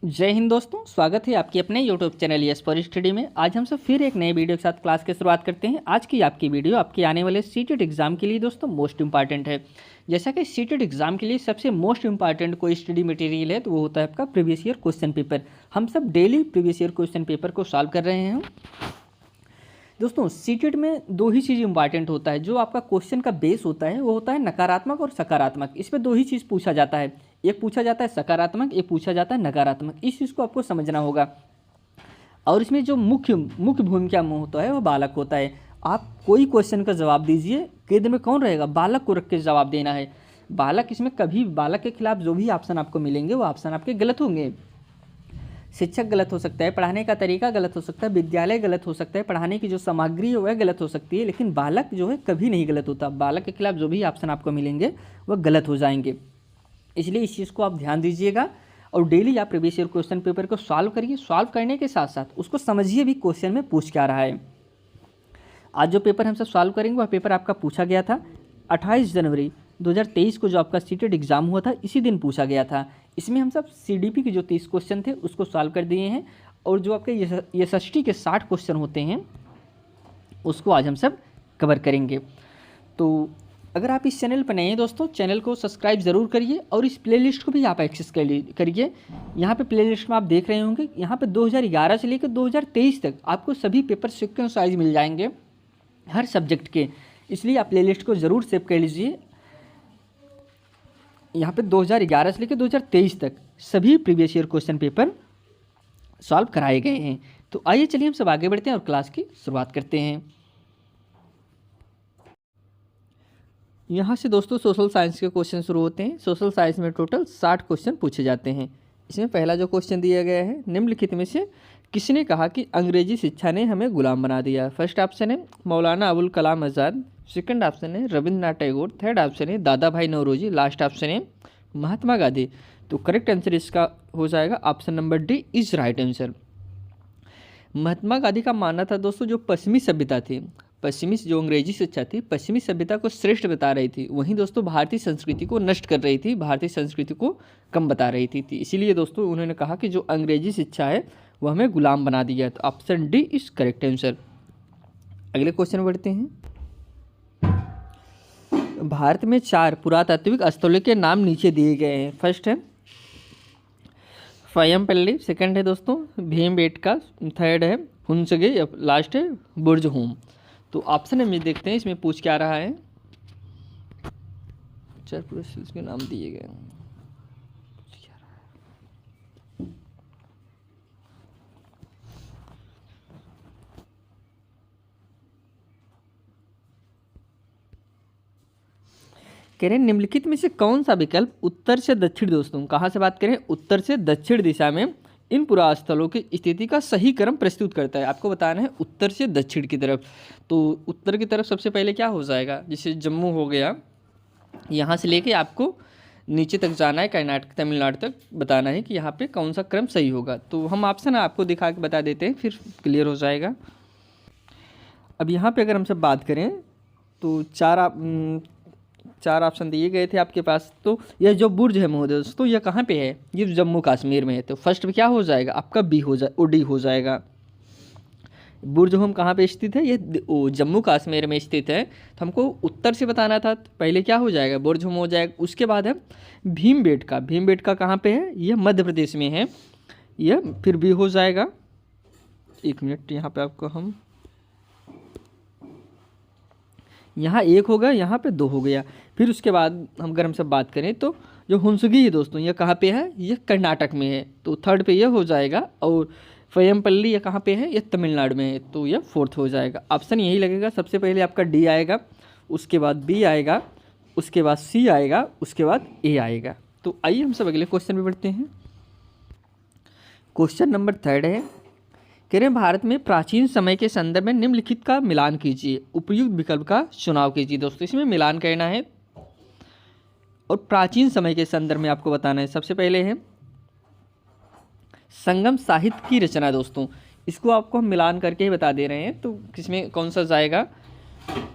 जय हिंद दोस्तों, स्वागत है आपके अपने YouTube channel yes for study में। आज हम सब फिर एक नए वीडियो के साथ क्लास की शुरुआत करते हैं। आज की आपकी वीडियो आपके आने वाले सीटेट एग्जाम के लिए दोस्तों मोस्ट इंपॉर्टेंट है। जैसा कि सीटेट एग्जाम के लिए सबसे मोस्ट इंपॉर्टेंट कोई स्टडी मटेरियल है तो वो होता है आपका प्रीवियस ईयर क्वेश्चन पेपर। हम सब daily previous year question paper को सॉल्व कर रहे हैं। दोस्तों सीटेट में दो ही चीज़ इंपॉर्टेंट होता है। जो आपका क्वेश्चन का बेस होता है वो होता है नकारात्मक और सकारात्मक। इस पर दो ही चीज़ पूछा जाता है, एक पूछा जाता है सकारात्मक, एक पूछा जाता है नकारात्मक। इस चीज़ को आपको समझना होगा। और इसमें जो मुख्य भूमिका में होता है वो बालक होता है। आप कोई क्वेश्चन का जवाब दीजिए, केंद्र में कौन रहेगा? बालक को रख के जवाब देना है। बालक इसमें कभी बालक के खिलाफ जो भी ऑप्शन आपको मिलेंगे वो ऑप्शन आपके गलत होंगे। शिक्षक गलत हो सकता है, पढ़ाने का तरीका गलत हो सकता है, विद्यालय गलत हो सकता है, पढ़ाने की जो सामग्री है वह गलत हो सकती है, लेकिन बालक जो है कभी नहीं गलत होता। बालक के खिलाफ जो भी ऑप्शन आपको मिलेंगे वह गलत हो जाएंगे। इसलिए इस चीज़ को आप ध्यान दीजिएगा और डेली आप प्रीवियस ईयर क्वेश्चन पेपर को सॉल्व करिए। सॉल्व करने के साथ साथ उसको समझिए भी क्वेश्चन में पूछ क्या रहा है। आज जो पेपर हम सब सॉल्व करेंगे वह पेपर आपका पूछा गया था 28 जनवरी 2023 को। जो आपका सीटेट एग्जाम हुआ था इसी दिन पूछा गया था। इसमें हम सब सीडीपी के जो 30 क्वेश्चन थे उसको सॉल्व कर दिए हैं और जो आपके एसएसटी के 60 क्वेश्चन होते हैं उसको आज हम सब कवर करेंगे। तो अगर आप इस चैनल पर नए हैं दोस्तों, चैनल को सब्सक्राइब ज़रूर करिए और इस प्लेलिस्ट को भी आप एक्सेस करिए। यहाँ पे प्लेलिस्ट में आप देख रहे होंगे, यहाँ पे 2011 से लेकर 2023 तक आपको सभी पेपर सीक्वेंस वाइज मिल जाएंगे हर सब्जेक्ट के। इसलिए आप प्लेलिस्ट को ज़रूर सेव कर लीजिए। यहाँ पे 2011 से लेकर 2023 तक सभी previous year question paper solve कराए गए हैं। तो आइए चलिए हम सब आगे बढ़ते हैं और क्लास की शुरुआत करते हैं। यहाँ से दोस्तों सोशल साइंस के क्वेश्चन शुरू होते हैं। सोशल साइंस में टोटल 60 क्वेश्चन पूछे जाते हैं। इसमें पहला जो क्वेश्चन दिया गया है, निम्नलिखित में से किसने कहा कि अंग्रेजी शिक्षा ने हमें गुलाम बना दिया? फर्स्ट ऑप्शन है मौलाना अबुल कलाम आज़ाद, सेकंड ऑप्शन है रविंद्रनाथ टैगोर, थर्ड ऑप्शन है दादा भाई नौरोजी, लास्ट ऑप्शन है महात्मा गांधी। तो करेक्ट आंसर इसका हो जाएगा option number D is right answer. Mahatma Gandhi का मानना था दोस्तों, जो पश्चिमी सभ्यता थी, पश्चिमी जो अंग्रेजी शिक्षा थी पश्चिमी सभ्यता को श्रेष्ठ बता रही थी, वहीं दोस्तों भारतीय संस्कृति को नष्ट कर रही थी, भारतीय संस्कृति को कम बता रही थी। इसीलिए दोस्तों उन्होंने कहा कि जो अंग्रेजी शिक्षा है वह हमें गुलाम बना दिया है। तो option D is correct answer. अगले क्वेश्चन बढ़ते हैं। भारत में 4 पुरातात्विक स्थलों के नाम नीचे दिए गए हैं। फर्स्ट है फय्यमपल्ली, सेकंड है दोस्तों भीमबेटका, थर्ड है हुंसगे, लास्ट है बुर्ज होम। तो ऑप्शन हम देखते हैं इसमें पूछ क्या रहा है। 4 पूरे के नाम दिए गए हैं। कह रहे हैं निम्नलिखित में से कौन सा विकल्प उत्तर से दक्षिण, दोस्तों कहाँ से बात करें, उत्तर से दक्षिण दिशा में इन पुरास्थलों की स्थिति का सही क्रम प्रस्तुत करता है? आपको बताना है उत्तर से दक्षिण की तरफ। तो उत्तर की तरफ सबसे पहले क्या हो जाएगा, जैसे जम्मू हो गया, यहाँ से लेके आपको नीचे तक जाना है कर्नाटक तमिलनाडु तक, बताना है कि यहाँ पे कौन सा क्रम सही होगा। तो हम ऑप्शन आपको दिखा के बता देते हैं, फिर क्लियर हो जाएगा। अब यहाँ पे अगर हम सब बात करें तो 4 ऑप्शन दिए गए थे आपके पास। तो यह जो बुर्ज है महोदय दोस्तों यह कहाँ पे है? ये जम्मू कश्मीर में है। तो फर्स्ट में क्या हो जाएगा आपका बी हो जाए, डी हो जाएगा। बुर्ज होम कहाँ पे स्थित है? ये जम्मू कश्मीर में स्थित है। तो हमको उत्तर से बताना था, तो पहले क्या हो जाएगा बुर्ज होम हो जाएगा। उसके बाद है भीमबेटका, भीमबेटका कहाँ पे है? यह मध्य प्रदेश में है, यह फिर भी हो जाएगा। 1 मिनट, यहाँ पे आपको हम यहाँ 1 हो गया, यहाँ पे 2 हो गया। फिर उसके बाद अगर हम सब बात करें तो जो हुंसगी है दोस्तों यह कहाँ पे है? यह कर्नाटक में है, तो थर्ड पे यह हो जाएगा। और फय्यमपल्ली यह कहाँ पे है? यह तमिलनाडु में है, तो यह फोर्थ हो जाएगा। ऑप्शन यही लगेगा। सबसे पहले आपका डी आएगा, उसके बाद बी आएगा, उसके बाद सी आएगा, उसके बाद ए आएगा। तो आइए हम सब अगले क्वेश्चन में बढ़ते हैं। क्वेश्चन नंबर 3 है, कह रहे हैं भारत में प्राचीन समय के संदर्भ में निम्नलिखित का मिलान कीजिए, उपयुक्त विकल्प का चुनाव कीजिए। दोस्तों इसमें मिलान करना है और प्राचीन समय के संदर्भ में आपको बताना है। सबसे पहले है संगम साहित्य की रचना। दोस्तों इसको आपको हम मिलान करके ही बता दे रहे हैं, तो किसमें कौन सा जाएगा।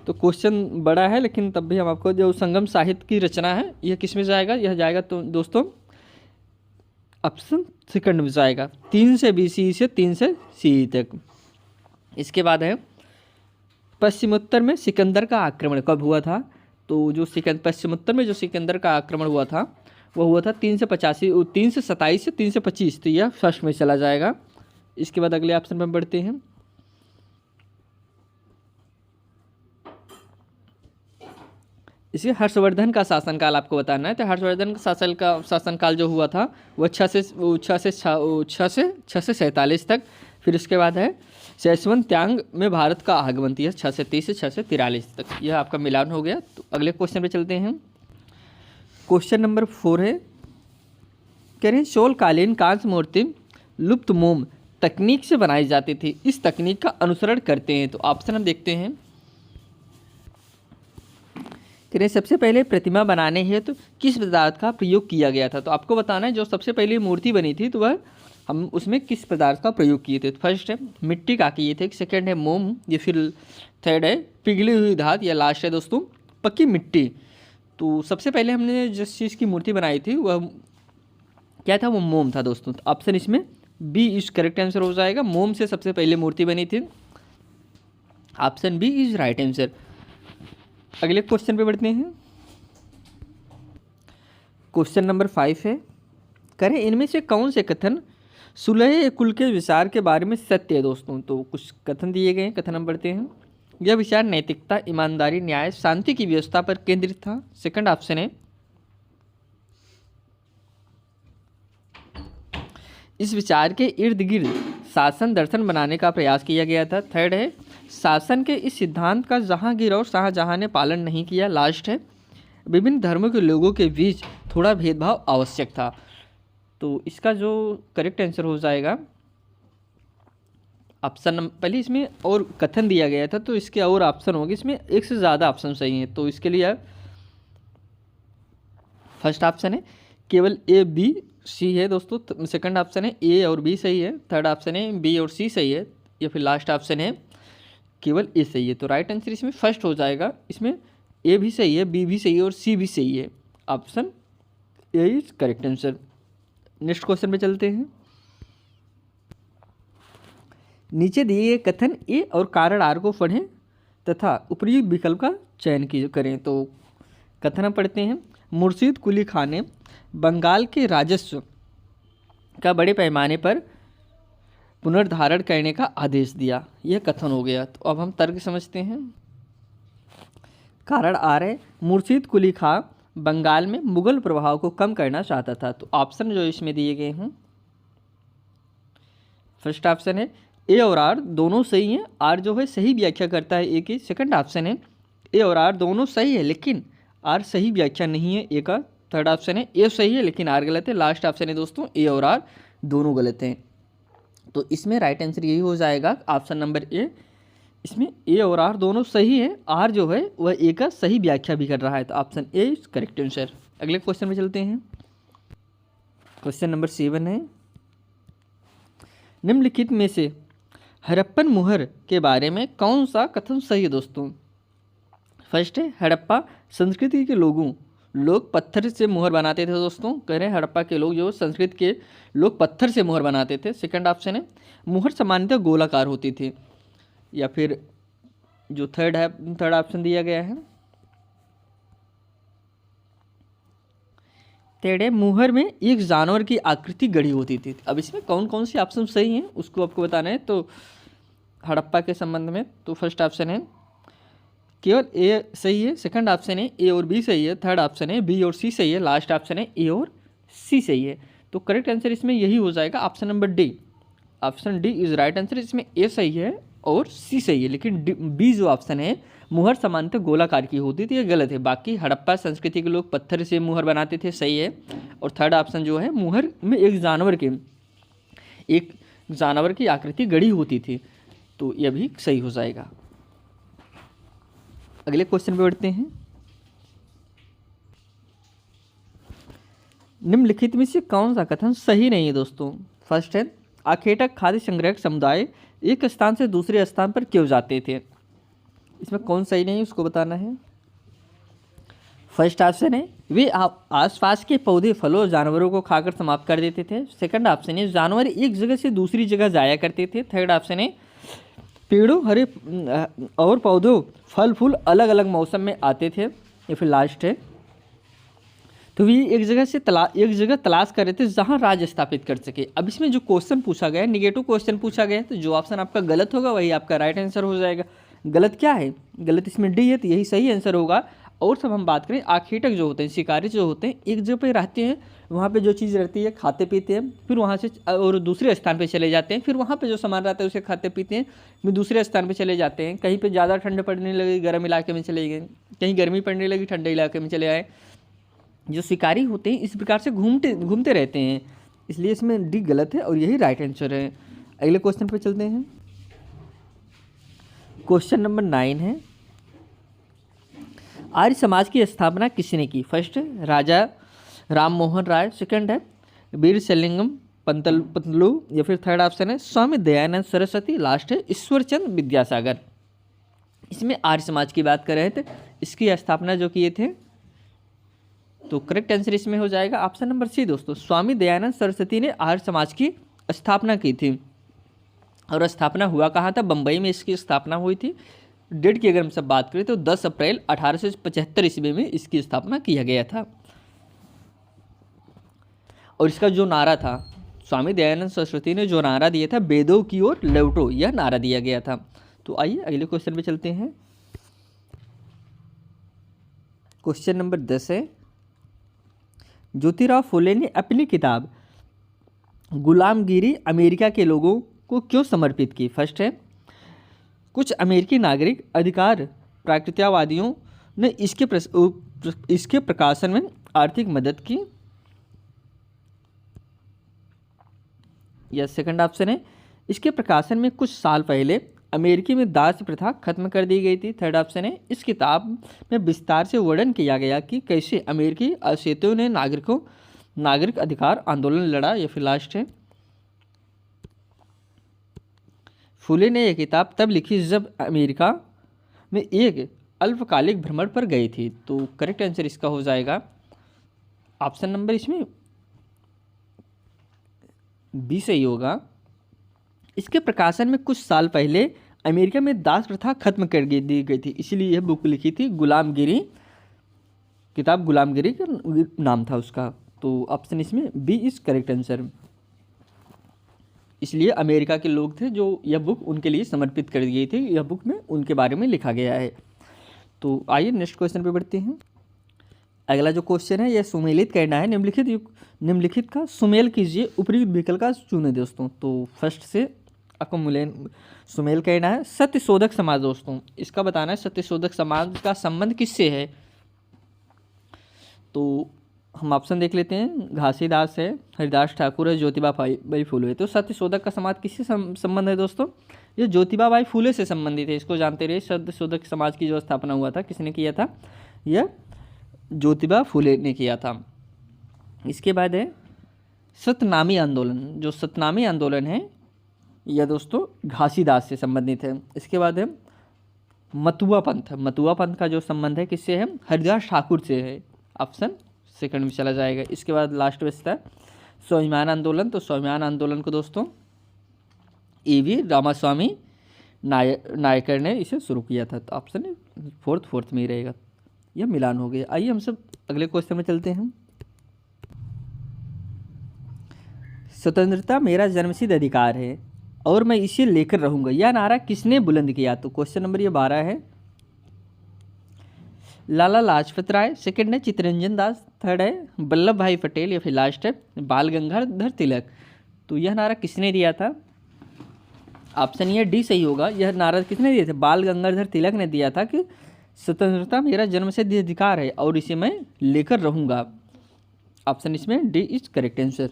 तो क्वेश्चन बड़ा है लेकिन तब भी हम आपको, जो संगम साहित्य की रचना है यह किस में जाएगा? यह जाएगा तो दोस्तों ऑप्शन सेकंड में जाएगा 3 से BCE से 3 से CE तक। इसके बाद है पश्चिमोत्तर में सिकंदर का आक्रमण कब हुआ था? तो जो पश्चिमोत्तर में जो सिकंदर का आक्रमण हुआ था वो हुआ था 327 से 325, तो यह फर्स्ट में चला जाएगा। इसके बाद अगले ऑप्शन पर बढ़ते हैं। इसे हर्षवर्धन का शासनकाल आपको बताना है। तो हर्षवर्धन का शासनकाल जो हुआ था वो 6 से 47 तक। फिर उसके बाद है शैशवंत्यांग में भारत का आगमन थी 6 से 30 से 6 से 43 तक। यह आपका मिलान हो गया। तो अगले क्वेश्चन पे चलते हैं। क्वेश्चन नंबर 4 है, कह रहे हैं शोलकालीन कांस्य मूर्ति लुप्त मोम तकनीक से बनाई जाती थी, इस तकनीक का अनुसरण करते हैं। तो ऑप्शन हम देखते हैं। कह रहे हैं सबसे पहले प्रतिमा बनाने हेतु किस पदार्थ का प्रयोग किया गया था? तो आपको बताना है जो सबसे पहले मूर्ति बनी थी तो वह हम उसमें किस पदार्थ का प्रयोग किए थे। तो फर्स्ट है मिट्टी का किए थे, सेकंड है मोम, या फिर थर्ड है पिघली हुई धातु, या लास्ट है दोस्तों पक्की मिट्टी। तो सबसे पहले हमने जिस चीज़ की मूर्ति बनाई थी वह क्या था? वो मोम था दोस्तों। तो ऑप्शन इसमें बी इज करेक्ट आंसर हो जाएगा। मोम से सबसे पहले मूर्ति बनी थी। Option B is right answer. अगले क्वेश्चन पे बढ़ते हैं। क्वेश्चन नंबर 5 है, करें इनमें से कौन से कथन सुलह कुल के विचार के बारे में सत्य है? दोस्तों तो कुछ कथन दिए गए हैं, कथन हम पढ़ते हैं। यह विचार नैतिकता, ईमानदारी, न्याय, शांति की व्यवस्था पर केंद्रित था। सेकंड ऑप्शन है इस विचार के इर्द गिर्द शासन दर्शन बनाने का प्रयास किया गया था। थर्ड है शासन के इस सिद्धांत का जहांगीर और शाहजहां ने पालन नहीं किया। लास्ट है विभिन्न धर्मों के लोगों के बीच थोड़ा भेदभाव आवश्यक था। तो इसका जो करेक्ट आंसर हो जाएगा ऑप्शन पहले इसमें और कथन दिया गया था तो इसके और ऑप्शन होंगे, इसमें एक से ज़्यादा ऑप्शन सही हैं। तो इसके लिए फर्स्ट ऑप्शन है केवल A B C है दोस्तों। सेकंड ऑप्शन है A और B सही है। थर्ड ऑप्शन है B और C सही है, या फिर लास्ट ऑप्शन है केवल A सही है। तो राइट आंसर इसमें फर्स्ट हो जाएगा। इसमें A भी सही है, B भी सही है और C भी सही है। Option A is correct answer. Next question पे चलते हैं। नीचे दिए गए कथन ए और कारण आर को पढ़ें तथा उपयुक्त विकल्प का चयन करें। तो कथन हम पढ़ते हैं। मुर्शीद कुली खान ने बंगाल के राजस्व का बड़े पैमाने पर पुनर्धारण करने का आदेश दिया। यह कथन हो गया। तो अब हम तर्क समझते हैं। कारण आ रहे मुर्शीद कुली खां बंगाल में मुगल प्रभाव को कम करना चाहता था। तो ऑप्शन जो इसमें दिए गए हैं, फर्स्ट ऑप्शन है ए और आर दोनों सही हैं। आर जो है सही व्याख्या करता है ए की। सेकंड ऑप्शन है ए और आर दोनों सही है लेकिन आर सही व्याख्या नहीं है ए का। थर्ड ऑप्शन है ए सही है लेकिन आर गलत है। लास्ट ऑप्शन है दोस्तों ए और आर दोनों गलत हैं। तो इसमें राइट आंसर यही हो जाएगा ऑप्शन नंबर ए। इसमें ए और आर दोनों सही है, आर जो है वह ए का सही व्याख्या भी कर रहा है। तो option A is correct answer. अगले क्वेश्चन में चलते हैं। क्वेश्चन नंबर 7 है, निम्नलिखित में से हड़प्पन मुहर के बारे में कौन सा कथन सही है दोस्तों? फर्स्ट है हड़प्पा संस्कृति के लोग पत्थर से मुहर बनाते थे दोस्तों। कह रहे हैं हड़प्पा के लोग जो संस्कृत के लोग पत्थर से मुहर बनाते थे। सेकंड ऑप्शन है मुहर सामान्यतः गोलाकार होती थी, या फिर जो थर्ड ऑप्शन दिया गया है टेढ़े मुहर में एक जानवर की आकृति गढ़ी होती थी। अब इसमें कौन कौन से ऑप्शन सही हैं उसको आपको बताना है। तो हड़प्पा के संबंध में तो फर्स्ट ऑप्शन है केवल ए सही है। सेकंड ऑप्शन है ए और बी सही है। थर्ड ऑप्शन है बी और सी सही है। लास्ट ऑप्शन है ए और सी सही है। तो करेक्ट आंसर इसमें यही हो जाएगा option number D. Option D is right answer. इसमें ए सही है और सी सही है, लेकिन बी जो ऑप्शन है मुहर सामान्यतः गोलाकार की होती थी, ये गलत है। बाकी हड़प्पा संस्कृति के लोग पत्थर से मुहर बनाते थे, सही है। और थर्ड ऑप्शन जो है मुहर में एक जानवर की आकृति गढ़ी होती थी, तो यह भी सही हो जाएगा। अगले क्वेश्चन पे बढ़ते हैं। निम्नलिखित में से कौन सा कथन सही नहीं है दोस्तों? फर्स्ट है आखेटक खाद्य संग्रहक समुदाय एक स्थान से दूसरे स्थान पर क्यों जाते थे? इसमें कौन सही नहीं है उसको बताना है। फर्स्ट ऑप्शन है वे आसपास के पौधे फलों और जानवरों को खाकर समाप्त कर देते थे। सेकंड ऑप्शन है जानवर एक जगह से दूसरी जगह जाया करते थे। थर्ड ऑप्शन है पेड़ों हरे और पौधों फल फूल अलग अलग मौसम में आते थे। या फिर लास्ट है तो वे एक जगह तलाश कर रहे थे जहां राज्य स्थापित कर सके। अब इसमें जो क्वेश्चन पूछा गया है निगेटिव क्वेश्चन पूछा गया है, तो जो ऑप्शन आपका गलत होगा वही आपका राइट आंसर हो जाएगा। गलत क्या है? गलत इसमें डी है, तो यही सही आंसर होगा। और सब हम बात करें आखेटक जो होते हैं, शिकारी जो होते हैं, एक जगह पे रहते हैं, वहाँ पे जो चीज़ रहती है खाते पीते हैं, फिर वहाँ से और दूसरे स्थान पे चले जाते हैं, फिर वहाँ पे जो सामान रहता है उसे खाते पीते हैं, फिर दूसरे स्थान पे चले जाते हैं। कहीं पे ज़्यादा ठंड पड़ने लगी गर्म इलाके में चले गए, कहीं गर्मी पड़ने लगी ठंडे इलाके में चले आए। जो शिकारी होते हैं इस प्रकार से घूमते रहते हैं, इसलिए इसमें डी गलत है और यही राइट आंसर है। अगले क्वेश्चन पे चलते हैं। क्वेश्चन नंबर 9 है आर्य समाज की स्थापना किसने की? फर्स्ट है राजा राम मोहन राय, सेकंड है वीर शैलिंगम पंतलु, या फिर थर्ड ऑप्शन है स्वामी दयानंद सरस्वती, लास्ट है ईश्वरचंद विद्यासागर। इसमें आर्य समाज की बात कर रहे थे, इसकी स्थापना जो किए थे, तो करेक्ट आंसर इसमें हो जाएगा ऑप्शन नंबर सी दोस्तों। स्वामी दयानंद सरस्वती ने आर्य समाज की स्थापना की थी। और स्थापना हुआ कहाँ था? बम्बई में इसकी स्थापना हुई थी। डेट की अगर हम सब बात करें तो 10 अप्रैल 1875 ईस्वी में इसकी स्थापना किया गया था। और इसका जो नारा था, स्वामी दयानंद सरस्वती ने जो नारा दिया था, वेदों की ओर लौटो, यह नारा दिया गया था। तो आइए अगले क्वेश्चन पे चलते हैं। क्वेश्चन नंबर 10 है ज्योतिराव फुले ने अपनी किताब गुलामगिरी अमेरिका के लोगों को क्यों समर्पित की? फर्स्ट है कुछ अमेरिकी नागरिक अधिकार प्राकृतिकवादियों ने इसके प्रकाशन में आर्थिक मदद की, या सेकंड ऑप्शन है इसके प्रकाशन में कुछ साल पहले अमेरिकी में दास प्रथा खत्म कर दी गई थी। थर्ड ऑप्शन है इस किताब में विस्तार से वर्णन किया गया कि कैसे अमेरिकी अवशेषों ने नागरिक अधिकार आंदोलन लड़ा, या फिर लास्ट है फुले ने यह किताब तब लिखी जब अमेरिका में एक अल्पकालिक भ्रमण पर गई थी। तो करेक्ट आंसर इसका हो जाएगा ऑप्शन नंबर इसमें बी सही होगा। इसके प्रकाशन में कुछ साल पहले अमेरिका में दास प्रथा खत्म कर दी गई थी, इसीलिए यह बुक लिखी थी गुलामगिरी, किताब गुलामगिरी का नाम था उसका। तो ऑप्शन इसमें बी इज करेक्ट आंसर। इसलिए अमेरिका के लोग थे जो यह बुक उनके लिए समर्पित कर दी गई थी, यह बुक में उनके बारे में लिखा गया है। तो आइए नेक्स्ट क्वेश्चन पे बढ़ते हैं। अगला जो क्वेश्चन है यह सुमेलित करना है, निम्नलिखित का सुमेल कीजिए, उपयुक्त विकल्प का चुने दोस्तों। तो फर्स्ट से आपको सुमेल कहना है। सत्यशोधक समाज दोस्तों, इसका बताना है सत्यशोधक समाज का संबंध किससे है। तो हम ऑप्शन देख लेते हैं, घासीदास है, हरिदास ठाकुर है, ज्योतिबा बाई फुले। तो सत्यशोधक का समाज किससे संबंध है दोस्तों? ये ज्योतिबा बाई फुले से संबंधित है, इसको जानते रहिए। सत्यशोधक समाज की जो स्थापना हुआ था किसने किया था? यह ज्योतिबा फुले ने किया था। इसके बाद है सतनामी आंदोलन, जो सतनामी आंदोलन है यह दोस्तों घासीदास से संबंधित है। इसके बाद है मतुआ पंथ, मतुआ पंथ का जो संबंध है किससे है? हरिदास ठाकुर से है, ऑप्शन सेकंड में चला जाएगा। इसके बाद लास्ट बचता है स्वाभिमान आंदोलन। तो स्वाभिमान आंदोलन को दोस्तों A.V. रामास्वामी नायकर ने इसे शुरू किया था। तो ऑप्शन फोर्थ में ही रहेगा, यह मिलान हो गया। आइए हम सब अगले क्वेश्चन में चलते हैं। स्वतंत्रता मेरा जन्मसिद्ध अधिकार है और मैं इसे लेकर रहूंगा, यह नारा किसने बुलंद किया? तो क्वेश्चन नंबर ये 12 है लाला लाजपत राय, सेकंड है चित्तरंजन दास, थर्ड है वल्लभ भाई पटेल, या फिर लास्ट है बाल गंगाधर तिलक। तो यह नारा किसने दिया था? ऑप्शन ये डी सही होगा। यह नारा किसने दिया था? बाल गंगाधर तिलक ने दिया था कि स्वतंत्रता मेरा जन्मसिद्ध अधिकार है और इसे मैं लेकर रहूंगा। ऑप्शन इसमें डी इज करेक्ट आंसर।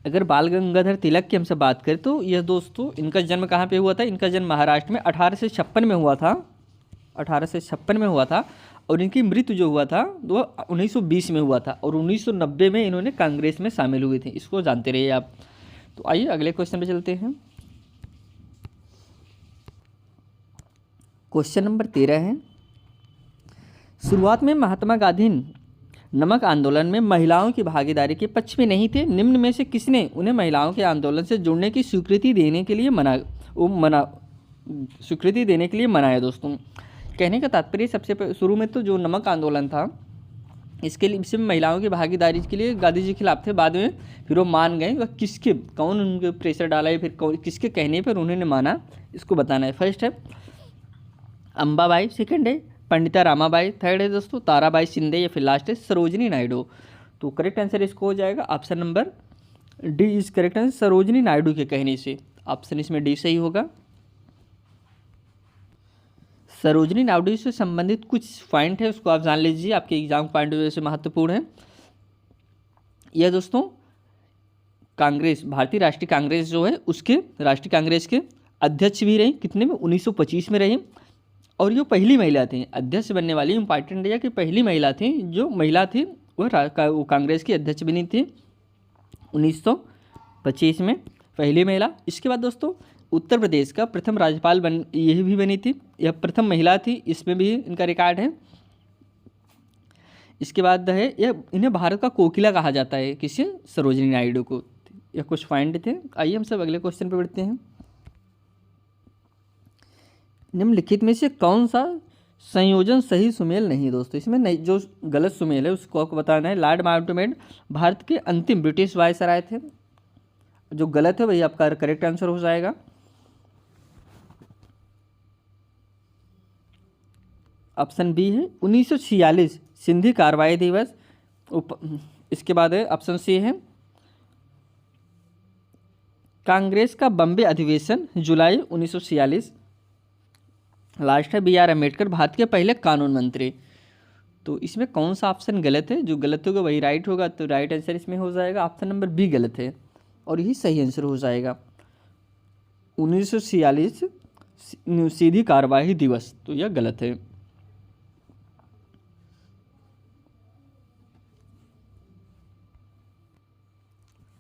अगर बाल गंगाधर तिलक की हमसे बात करें तो यह दोस्तों इनका जन्म कहाँ पे हुआ था? इनका जन्म महाराष्ट्र में 1856 में हुआ था, 1856 में हुआ था। और इनकी मृत्यु जो हुआ था वो 1920 में हुआ था, और 1990 में इन्होंने कांग्रेस में शामिल हुए थे, इसको जानते रहिए आप। तो आइए अगले क्वेश्चन पे चलते हैं। क्वेश्चन नंबर 13 है शुरुआत में महात्मा गांधी नमक आंदोलन में महिलाओं की भागीदारी के पक्ष में नहीं थे। निम्न में से किसने उन्हें महिलाओं के आंदोलन से जुड़ने की स्वीकृति देने के लिए मनाया दोस्तों। कहने का तात्पर्य सबसे शुरू में तो जो नमक आंदोलन था इसके लिए इसमें महिलाओं की भागीदारी के लिए गांधी जी खिलाफ थे, बाद में फिर वो मान गए। वह किसके कौन उनके प्रेशर डाला है, फिर किसके कहने पर उन्होंने माना, इसको बताना है। फर्स्ट है अम्बाबाई, सेकंड है पंडिता रामाबाई, थर्ड है दोस्तों ताराबाई शिंदे, या फिर लास्ट है सरोजिनी नायडू। तो करेक्ट आंसर इसको हो जाएगा option number D is correct answer, Sarojini Naidu के कहने से। ऑप्शन इसमें डी सही होगा। सरोजिनी नायडू से संबंधित कुछ पॉइंट है उसको आप जान लीजिए, आपके एग्जाम पॉइंट ऑफ व्यू से महत्वपूर्ण है। यह दोस्तों कांग्रेस, भारतीय राष्ट्रीय कांग्रेस जो है उसके राष्ट्रीय कांग्रेस के अध्यक्ष भी रहे, कितने में 1925 में रहे। और ये पहली महिला थी अध्यक्ष बनने वाली, इंपॉर्टेंट है कि पहली महिला थी जो महिला थी वो कांग्रेस की अध्यक्ष बनी थी 1925 में, पहली महिला। इसके बाद दोस्तों उत्तर प्रदेश का प्रथम राज्यपाल यही भी बनी थी, यह प्रथम महिला थी, इसमें भी इनका रिकॉर्ड है। इसके बाद है यह इन्हें भारत का कोकिला कहा जाता है, किसे, सरोजिनी नायडू को। यह कुछ पॉइंट थे। आइए हम सब अगले क्वेश्चन पर बढ़ते हैं। निम्नलिखित में से कौन सा संयोजन सही सुमेल नहीं दोस्तों, इसमें नहीं, जो गलत सुमेल है उसको आपको बताना है। लॉर्ड माउंटबेटन भारत के अंतिम ब्रिटिश वायसराय थे, जो गलत है वही आपका करेक्ट आंसर हो जाएगा। ऑप्शन बी है 1946 सिंधी कार्रवाई दिवस। इसके बाद है ऑप्शन सी है कांग्रेस का बम्बे अधिवेशन जुलाई 1946। लास्ट है बी आर अम्बेडकर भारत के पहले कानून मंत्री। तो इसमें कौन सा ऑप्शन गलत है, जो गलत होगा वही राइट होगा, तो राइट आंसर इसमें हो जाएगा ऑप्शन नंबर बी गलत है और यही सही आंसर हो जाएगा 1946 सीधी कार्यवाही दिवस, तो यह गलत है।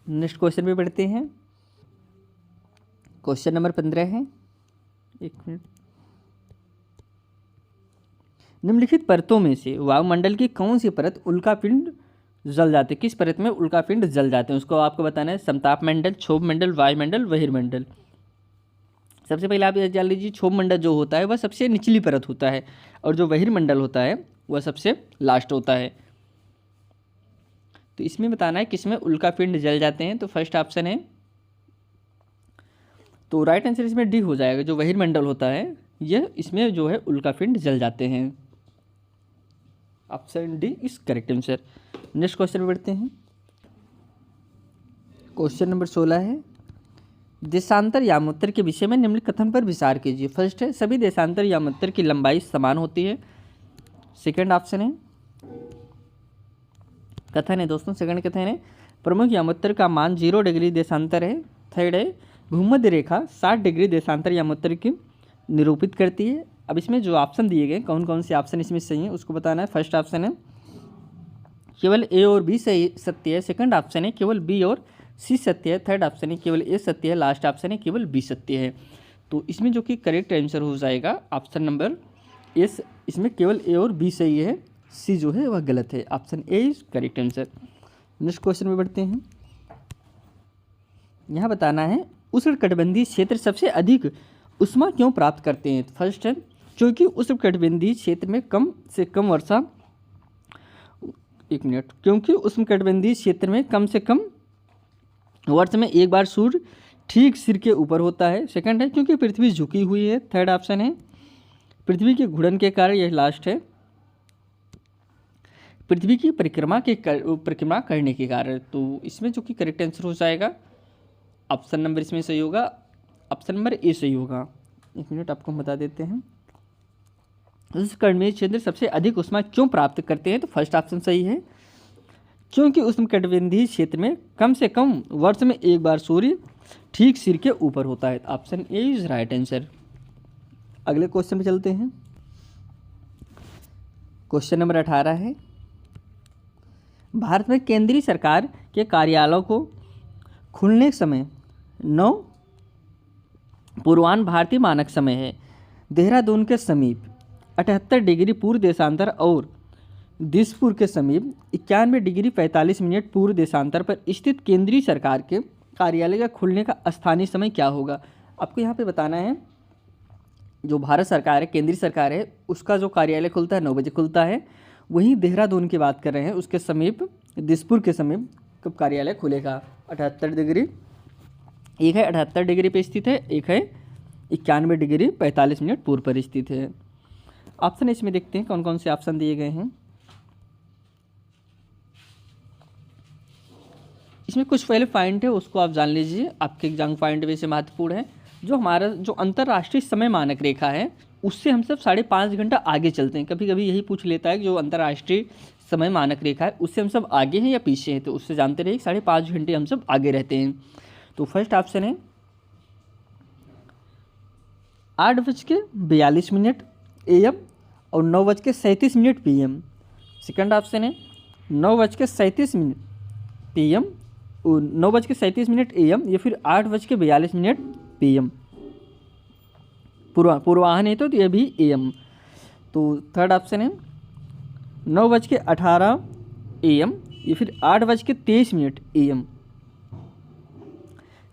नेक्स्ट क्वेश्चन पे बढ़ते हैं। क्वेश्चन नंबर 15 है, एक मिनट। निम्नलिखित परतों में से वायुमंडल की कौन सी परत उल्कापिंड जल जाते हैं, किस परत में उल्कापिंड जल जाते हैं उसको आपको बताना है। समताप मंडल, क्षोभ मंडल, वायुमंडल, बहिर्मंडल। सबसे पहले आप ये जान लीजिए, क्षोभ मंडल जो होता है वह सबसे निचली परत होता है और जो बहिर्मंडल होता है वह सबसे लास्ट होता है। तो इसमें बताना है किसमें उल्कापिंड जल जाते हैं, तो फर्स्ट ऑप्शन है, तो राइट आंसर इसमें डी हो जाएगा। जो बहिर्मंडल होता है यह इसमें जो है उल्कापिंड जल जाते हैं। Option D is correct answer. Next question पे बढ़ते हैं। क्वेश्चन नंबर 16 है, देशांतर यामोत्तर के विषय में निम्न कथन पर विचार कीजिए। फर्स्ट है सभी देशांतर यामोत्तर की लंबाई समान होती है। सेकंड ऑप्शन है कथन है दोस्तों, सेकंड कथन है प्रमुख यामोत्तर का मान 0 डिग्री देशांतर है। थर्ड है भूमध्य रेखा 60 डिग्री देशांतर यामोत्तर की निरूपित करती है। अब इसमें जो ऑप्शन दिए गए कौन कौन से ऑप्शन इसमें सही है उसको बताना है। फर्स्ट ऑप्शन है केवल ए और बी सही सत्य है। सेकंड ऑप्शन है केवल बी और सी सत्य है। थर्ड ऑप्शन है केवल ए सत्य है। लास्ट ऑप्शन है केवल बी सत्य है। तो इसमें जो कि करेक्ट आंसर हो जाएगा ऑप्शन नंबर एस, इसमें केवल ए और बी सही है, सी जो है वह गलत है। Option A is correct answer. Next question में बढ़ते हैं। यहाँ बताना है उष्णकटिबंधीय क्षेत्र सबसे अधिक उष्मा क्यों प्राप्त करते हैं। फर्स्ट है क्योंकि उष्णकटिबंधीय क्षेत्र में कम से कम वर्षा, एक मिनट, क्योंकि उष्णकटिबंधीय क्षेत्र में कम से कम वर्ष में एक बार सूर्य ठीक सिर के ऊपर होता है। सेकंड है क्योंकि पृथ्वी झुकी हुई है। थर्ड ऑप्शन है पृथ्वी के घूर्णन के कारण। यह लास्ट है पृथ्वी की परिक्रमा करने के कारण। तो इसमें जो कि करेक्ट आंसर हो जाएगा ऑप्शन नंबर इसमें सही होगा, ऑप्शन नंबर ए सही होगा। एक मिनट आपको बता देते हैं उष्णकटिबंधीय क्षेत्र सबसे अधिक उष्मा क्यों प्राप्त करते हैं। तो फर्स्ट ऑप्शन सही है क्योंकि उष्णकटिबंधीय क्षेत्र में कम से कम वर्ष में एक बार सूर्य ठीक सिर के ऊपर होता है। Option A is right answer. अगले क्वेश्चन पे चलते हैं। क्वेश्चन नंबर 18 है, भारत में केंद्रीय सरकार के कार्यालयों को खुलने समय 9 पूर्वाह्न भारतीय मानक समय है। देहरादून के समीप 78 डिग्री पूर्व देशांतर और दिसपुर के समीप 91 डिग्री 45 मिनट पूर्व देशांतर पर स्थित केंद्रीय सरकार के कार्यालय का खुलने का स्थानीय समय क्या होगा। आपको यहाँ पे बताना है, जो भारत सरकार है, केंद्रीय सरकार है, उसका जो कार्यालय खुलता है 9 बजे खुलता है। वहीं देहरादून की बात कर रहे हैं, उसके समीप दिसपुर के समीप कब कार्यालय खुलेगा। 78 डिग्री, एक है 78 डिग्री पे स्थित है, एक है 91 डिग्री 45 मिनट पूर्व पर स्थित है। ऑप्शन इसमें देखते हैं कौन कौन से ऑप्शन दिए गए हैं। इसमें कुछ पहले पॉइंट है उसको आप जान लीजिए, आपके एग्जाम पॉइंट वैसे महत्वपूर्ण है। जो हमारा जो अंतर्राष्ट्रीय समय मानक रेखा है उससे हम सब 5.5 घंटा आगे चलते हैं। कभी कभी यही पूछ लेता है कि जो अंतर्राष्ट्रीय समय मानक रेखा है उससे हम सब आगे हैं या पीछे हैं, तो उससे जानते रहिए 5.5 घंटे हम सब आगे रहते हैं। तो फर्स्ट ऑप्शन है 8:42 AM और 9:37 PM। सेकंड ऑप्शन है 9:37 PM और 9:37 AM या फिर 8:42 PM। पूर्वाह्न है तो यह भी AM। तो थर्ड ऑप्शन है 9:18 AM या फिर 8:23 AM।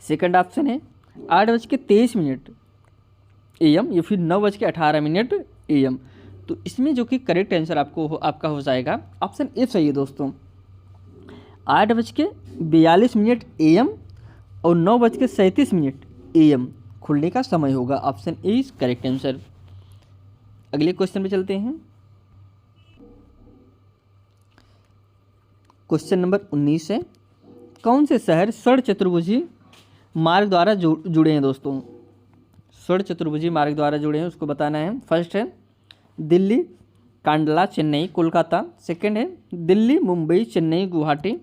सेकंड ऑप्शन है 8:23 AM या फिर 9:18 AM। तो इसमें जो कि करेक्ट आंसर आपका हो जाएगा ऑप्शन ए सही है दोस्तों। 8:42 AM और 9:37 AM खुलने का समय होगा। Option A is correct answer. अगले क्वेश्चन पे चलते हैं। क्वेश्चन नंबर 19 है, कौन से शहर स्वर्ण चतुर्भुजी मार्ग द्वारा जुड़े हैं दोस्तों। स्वर्ण चतुर्भुजी मार्ग द्वारा जुड़े हैं उसको बताना है। फर्स्ट है दिल्ली, कांडला, चेन्नई, कोलकाता। सेकंड है दिल्ली, मुंबई, चेन्नई, गुवाहाटी।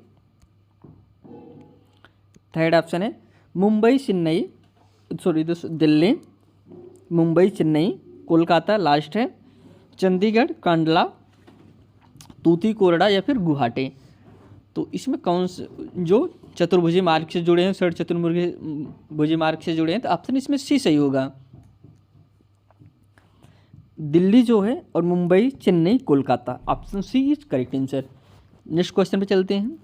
थर्ड ऑप्शन है दिल्ली, मुंबई, चेन्नई, कोलकाता। लास्ट है चंडीगढ़, कांडला, तूतीकोरडा या फिर गुवाहाटी। तो इसमें कौन से जो चतुर्भुजी मार्ग से जुड़े हैं, स्वर्ण चतुर्भुजी मार्ग से जुड़े हैं, तो ऑप्शन इसमें सी सही होगा। दिल्ली जो है और Mumbai, Chennai, Kolkata. Option C is correct answer. Next question पे चलते हैं।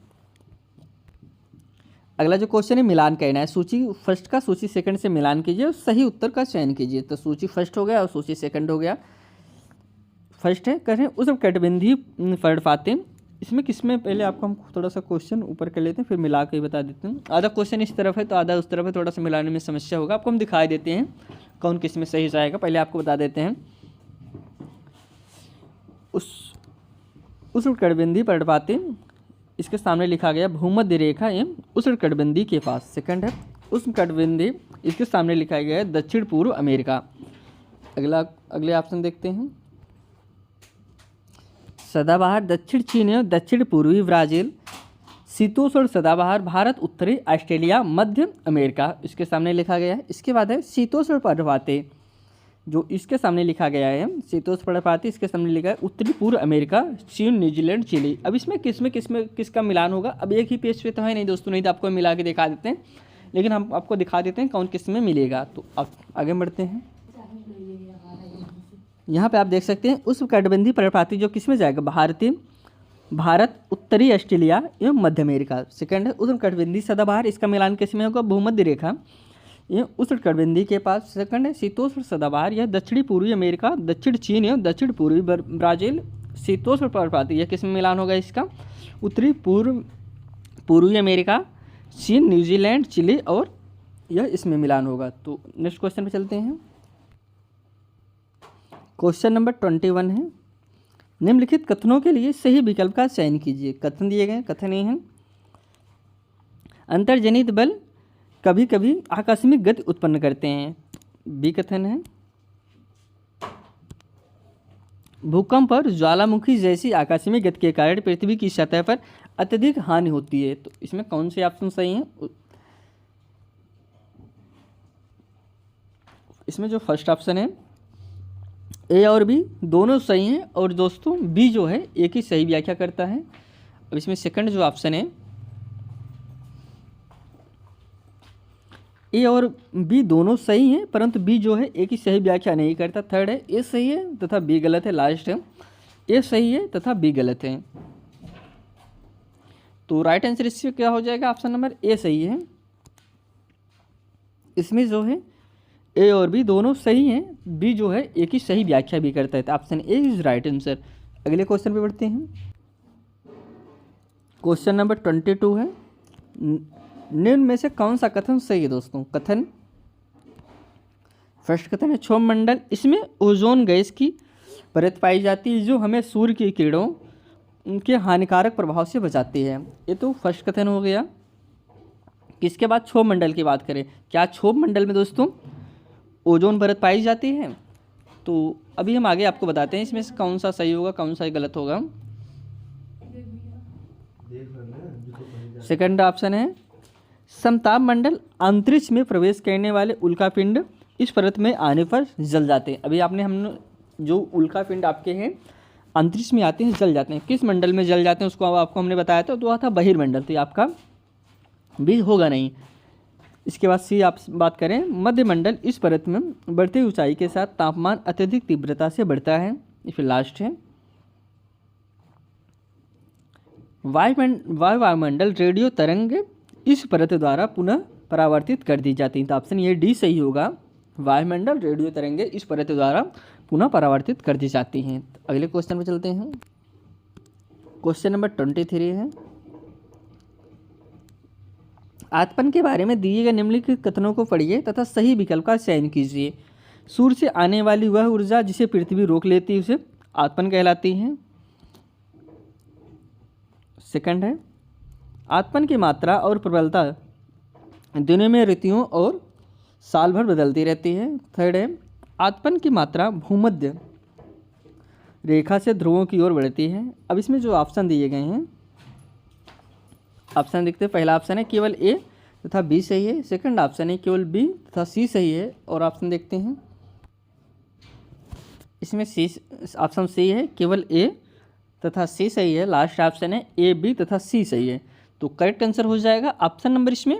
अगला जो क्वेश्चन है मिलान कहना है। सूची फर्स्ट का सूची सेकंड से मिलान कीजिए और सही उत्तर का चयन कीजिए। तो सूची फर्स्ट हो गया और सूची सेकंड हो गया। फर्स्ट है कह रहे हैं उस कटबंधी पर्णपाती। इसमें किसमें पहले आपको हम थोड़ा सा क्वेश्चन ऊपर कर लेते हैं फिर मिला के ही बता देते हैं। आधा क्वेश्चन इस तरफ है तो आधा उस तरफ है, थोड़ा सा मिलाने में समस्या होगा। आपको हम दिखाई देते हैं कौन किस में सही जाएगा। पहले आपको बता देते हैं उस कटबंधी पर्णपाती, इसके सामने लिखा गया भूमध्य रेखा एवं उष्ण कटिबंधी के पास। सेकंड है उष्ण कटिबंधी, इसके सामने लिखा गया है दक्षिण पूर्व अमेरिका। अगले ऑप्शन देखते हैं। सदाबहार दक्षिण चीन एवं दक्षिण पूर्वी ब्राज़ील। शीतोष्ण सदाबहार भारत, उत्तरी ऑस्ट्रेलिया, मध्य अमेरिका। इसके सामने लिखा गया है। इसके बाद है शीतोष्ण पर्णपाती, जो इसके सामने लिखा गया है शीतोष्ण पर्णपाती, इसके सामने लिखा है उत्तरी पूर्व अमेरिका, चीन, न्यूजीलैंड, चिली। अब इसमें किसका मिलान होगा। अब एक ही पेज पे तो है नहीं दोस्तों, नहीं तो आपको मिला के दिखा देते हैं, लेकिन हम आपको दिखा देते हैं कौन किस में मिलेगा। तो अब आगे बढ़ते हैं। यहाँ पे आप देख सकते हैं उस कटिबंधी पर्णपाती जो किस में जाएगा, भारत, उत्तरी ऑस्ट्रेलिया एवं मध्य अमेरिका। सेकंड है उष्ण कटिबंधी सदाबहार, इसका मिलान किस में होगा, भूमध्य रेखा ये उष्ण कटिबंधी के पास। सेकंड है शीतोष्ण सदाबहार, यह दक्षिणी पूर्वी अमेरिका, दक्षिण चीन एवं दक्षिण पूर्वी ब्राज़ील। शीतोष्ण पर्णपाती यह किस में मिलान होगा इसका, उत्तरी पूर्वी अमेरिका, चीन, न्यूजीलैंड, चिली, और यह इसमें मिलान होगा। तो नेक्स्ट क्वेश्चन पे चलते हैं। क्वेश्चन नंबर 21 है, निम्नलिखित कथनों के लिए सही विकल्प का चयन कीजिए। कथन दिए गए, कथन ये हैं, अंतर्जनित बल कभी कभी आकस्मिक गति उत्पन्न करते हैं। बी कथन है, भूकंप और ज्वालामुखी जैसी आकस्मिक गति के कारण पृथ्वी की सतह पर अत्यधिक हानि होती है। तो इसमें कौन से ऑप्शन सही हैं। इसमें जो फर्स्ट ऑप्शन है ए और बी दोनों सही हैं, और दोस्तों बी जो है एक ही सही व्याख्या करता है। अब इसमें सेकंड जो ऑप्शन है ए और बी दोनों सही हैं, परंतु बी जो है ए की सही व्याख्या नहीं करता। थर्ड है ए सही है तथा बी गलत है। लास्ट है ए सही है तथा बी गलत है। तो राइट आंसर इससे क्या हो जाएगा, ऑप्शन नंबर ए सही है। इसमें जो है ए और बी दोनों सही हैं, बी जो है ए की सही व्याख्या भी करता है, तो option A is right answer. अगले क्वेश्चन पे बढ़ते हैं। क्वेश्चन नंबर 22 है, निम्न में से कौन सा कथन सही है दोस्तों। कथन, फर्स्ट कथन है क्षोभ मंडल, इसमें ओजोन गैस की परत पाई जाती है जो हमें सूर्य की किरणों उनके हानिकारक प्रभाव से बचाती है। ये तो फर्स्ट कथन हो गया। किसके बाद क्षोभ मंडल की बात करें, क्या क्षोभ मंडल में दोस्तों ओजोन परत पाई जाती है। तो अभी हम आगे आपको बताते हैं इसमें से कौन सा सही होगा कौन सा गलत होगा। सेकंड ऑप्शन है समताप मंडल, अंतरिक्ष में प्रवेश करने वाले उल्कापिंड इस परत में आने पर जल जाते हैं। अभी आपने हम जो उल्कापिंड आपके हैं अंतरिक्ष में आते हैं जल जाते हैं, किस मंडल में जल जाते हैं उसको आपको हमने बताया था, तो था बहिर्मंडल, तो ये आपका भी होगा नहीं। इसके बाद सी आप बात करें मध्यमंडल, इस परत में बढ़ती ऊंचाई के साथ तापमान अत्यधिक तीव्रता से बढ़ता है। फिर लास्ट है वायुमंडल, रेडियो तरंग इस परत द्वारा पुनः परावर्तित कर दी जाती है, तो ऑप्शन ये डी सही होगा। वायुमंडल रेडियो तरंगे इस परत द्वारा पुनः परावर्तित कर दी जाती हैं। अगले क्वेश्चन पे चलते हैं। क्वेश्चन नंबर 23 है, आतपन के बारे में दिए गए निम्नलिखित कथनों को पढ़िए तथा सही विकल्प का चयन कीजिए। सूर्य से आने वाली वह ऊर्जा जिसे पृथ्वी रोक लेती है उसे आतपन कहलाती है। सेकंड है आतपन की मात्रा और प्रबलता दिनों में ऋतुओं और साल भर बदलती रहती है। थर्ड है आतपन की मात्रा भूमध्य रेखा से ध्रुवों की ओर बढ़ती है। अब इसमें जो ऑप्शन दिए गए हैं, ऑप्शन देखते हैं। पहला ऑप्शन है केवल ए तथा बी सही है। सेकंड ऑप्शन है केवल बी तथा सी सही है। और ऑप्शन देखते हैं, इसमें सी ऑप्शन सी है केवल ए तथा सी सही है। लास्ट ऑप्शन है ए बी तथा सी सही है। तो करेक्ट आंसर हो जाएगा ऑप्शन नंबर इसमें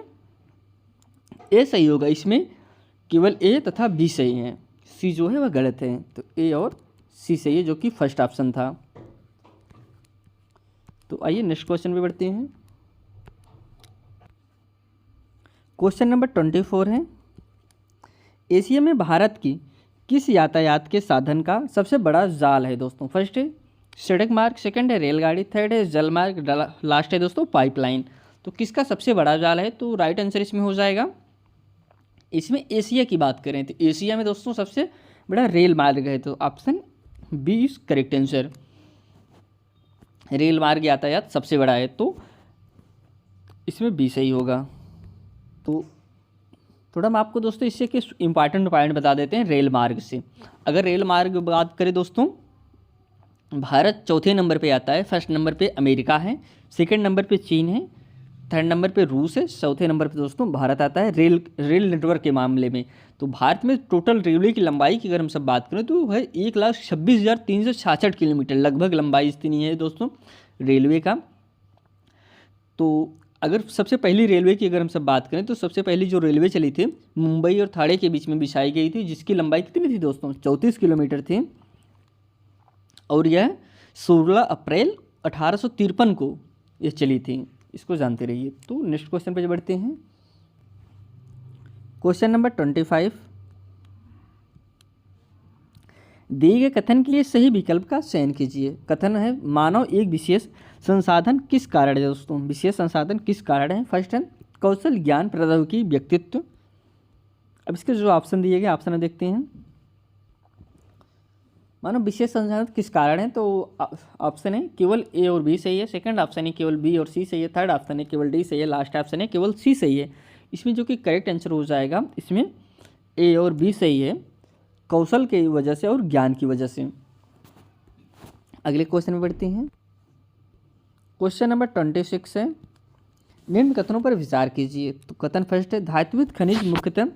ए सही होगा। इसमें केवल ए तथा बी सही है, सी जो है वह गलत है। तो ए और सी सही है जो कि फर्स्ट ऑप्शन था। तो आइए नेक्स्ट क्वेश्चन पे बढ़ते हैं। क्वेश्चन नंबर 24 है, एशिया में भारत की किस यातायात के साधन का सबसे बड़ा जाल है दोस्तों। फर्स्ट है सड़क मार्ग, सेकंड है रेलगाड़ी, थर्ड है जल मार्ग, लास्ट है दोस्तों पाइपलाइन। तो किसका सबसे बड़ा जाल है, तो राइट आंसर इसमें हो जाएगा, इसमें एशिया की बात करें तो एशिया में दोस्तों सबसे बड़ा रेल मार्ग है। तो option B is correct answer, rail मार्ग यातायात सबसे बड़ा है, तो इसमें बी सही होगा। तो थोड़ा हम आपको दोस्तों इससे के इम्पॉर्टेंट पॉइंट बता देते हैं रेल मार्ग से। अगर रेल मार्ग बात करें दोस्तों, भारत चौथे नंबर पे आता है। फर्स्ट नंबर पे अमेरिका है, सेकंड नंबर पे चीन है, थर्ड नंबर पे रूस है, चौथे नंबर पे दोस्तों भारत आता है रेल नेटवर्क के मामले में। तो भारत में टोटल रेलवे की लंबाई की अगर हम सब बात करें तो है 1,26,366 किलोमीटर, लगभग लंबाई इतनी है दोस्तों रेलवे का। तो अगर सबसे पहली रेलवे की अगर हम सब बात करें तो सबसे पहली जो रेलवे चली थी मुंबई और थाने के बीच में बिछाई गई थी, जिसकी लंबाई कितनी थी दोस्तों 34 किलोमीटर थी। और यह 16 अप्रैल 1853 को यह चली थी, इसको जानते रहिए। तो नेक्स्ट क्वेश्चन पे बढ़ते हैं। क्वेश्चन नंबर 25, दिए गए कथन के लिए सही विकल्प का चयन कीजिए। कथन है मानव एक विशेष संसाधन किस कारण है दोस्तों, विशेष संसाधन किस कारण है। फर्स्ट है कौशल, ज्ञान, प्रौद्योगिकी, व्यक्तित्व। अब इसके जो ऑप्शन दिए गए ऑप्शन देखते हैं। मानो विशेष संसाधन किस कारण है, तो ऑप्शन है केवल ए और बी सही है, सेकंड ऑप्शन है केवल बी और सी सही है, थर्ड ऑप्शन है केवल डी सही है, लास्ट ऑप्शन है केवल सी सही है। इसमें जो कि करेक्ट आंसर हो जाएगा, इसमें ए और बी सही है, कौशल की वजह से और ज्ञान की वजह से। अगले क्वेश्चन में बढ़ते हैं। क्वेश्चन नंबर 26 है, निम्न कथनों पर विचार कीजिए। तो कथन फर्स्ट है धात्विक खनिज मुख्यतः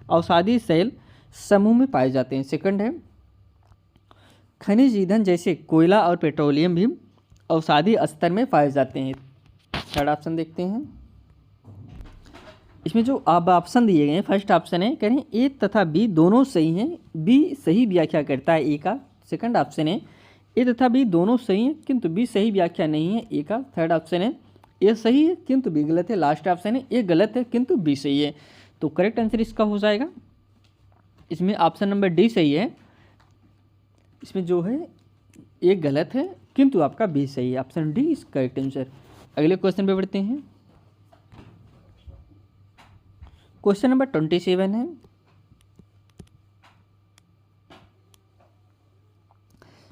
औषधि सेल समूह में पाए जाते हैं। सेकंड है खनिज ईंधन जैसे कोयला और पेट्रोलियम भी औषधि स्तर में पाए जाते हैं। थर्ड ऑप्शन देखते हैं इसमें जो अब ऑप्शन दिए गए हैं, फर्स्ट ऑप्शन है कह रहे हैं ए तथा बी दोनों सही हैं, बी सही व्याख्या करता है ए का। सेकंड ऑप्शन है ए तथा बी दोनों सही हैं किंतु बी सही व्याख्या नहीं है ए का। थर्ड ऑप्शन है ए सही है किंतु बी गलत है। लास्ट ऑप्शन है ए गलत है किंतु बी सही है। तो करेक्ट आंसर इसका हो जाएगा, इसमें ऑप्शन नंबर डी सही है। इसमें जो है ए गलत है किंतु आपका बी सही है। Option D is correct answer. अगले क्वेश्चन पे बढ़ते हैं। क्वेश्चन नंबर 27 है,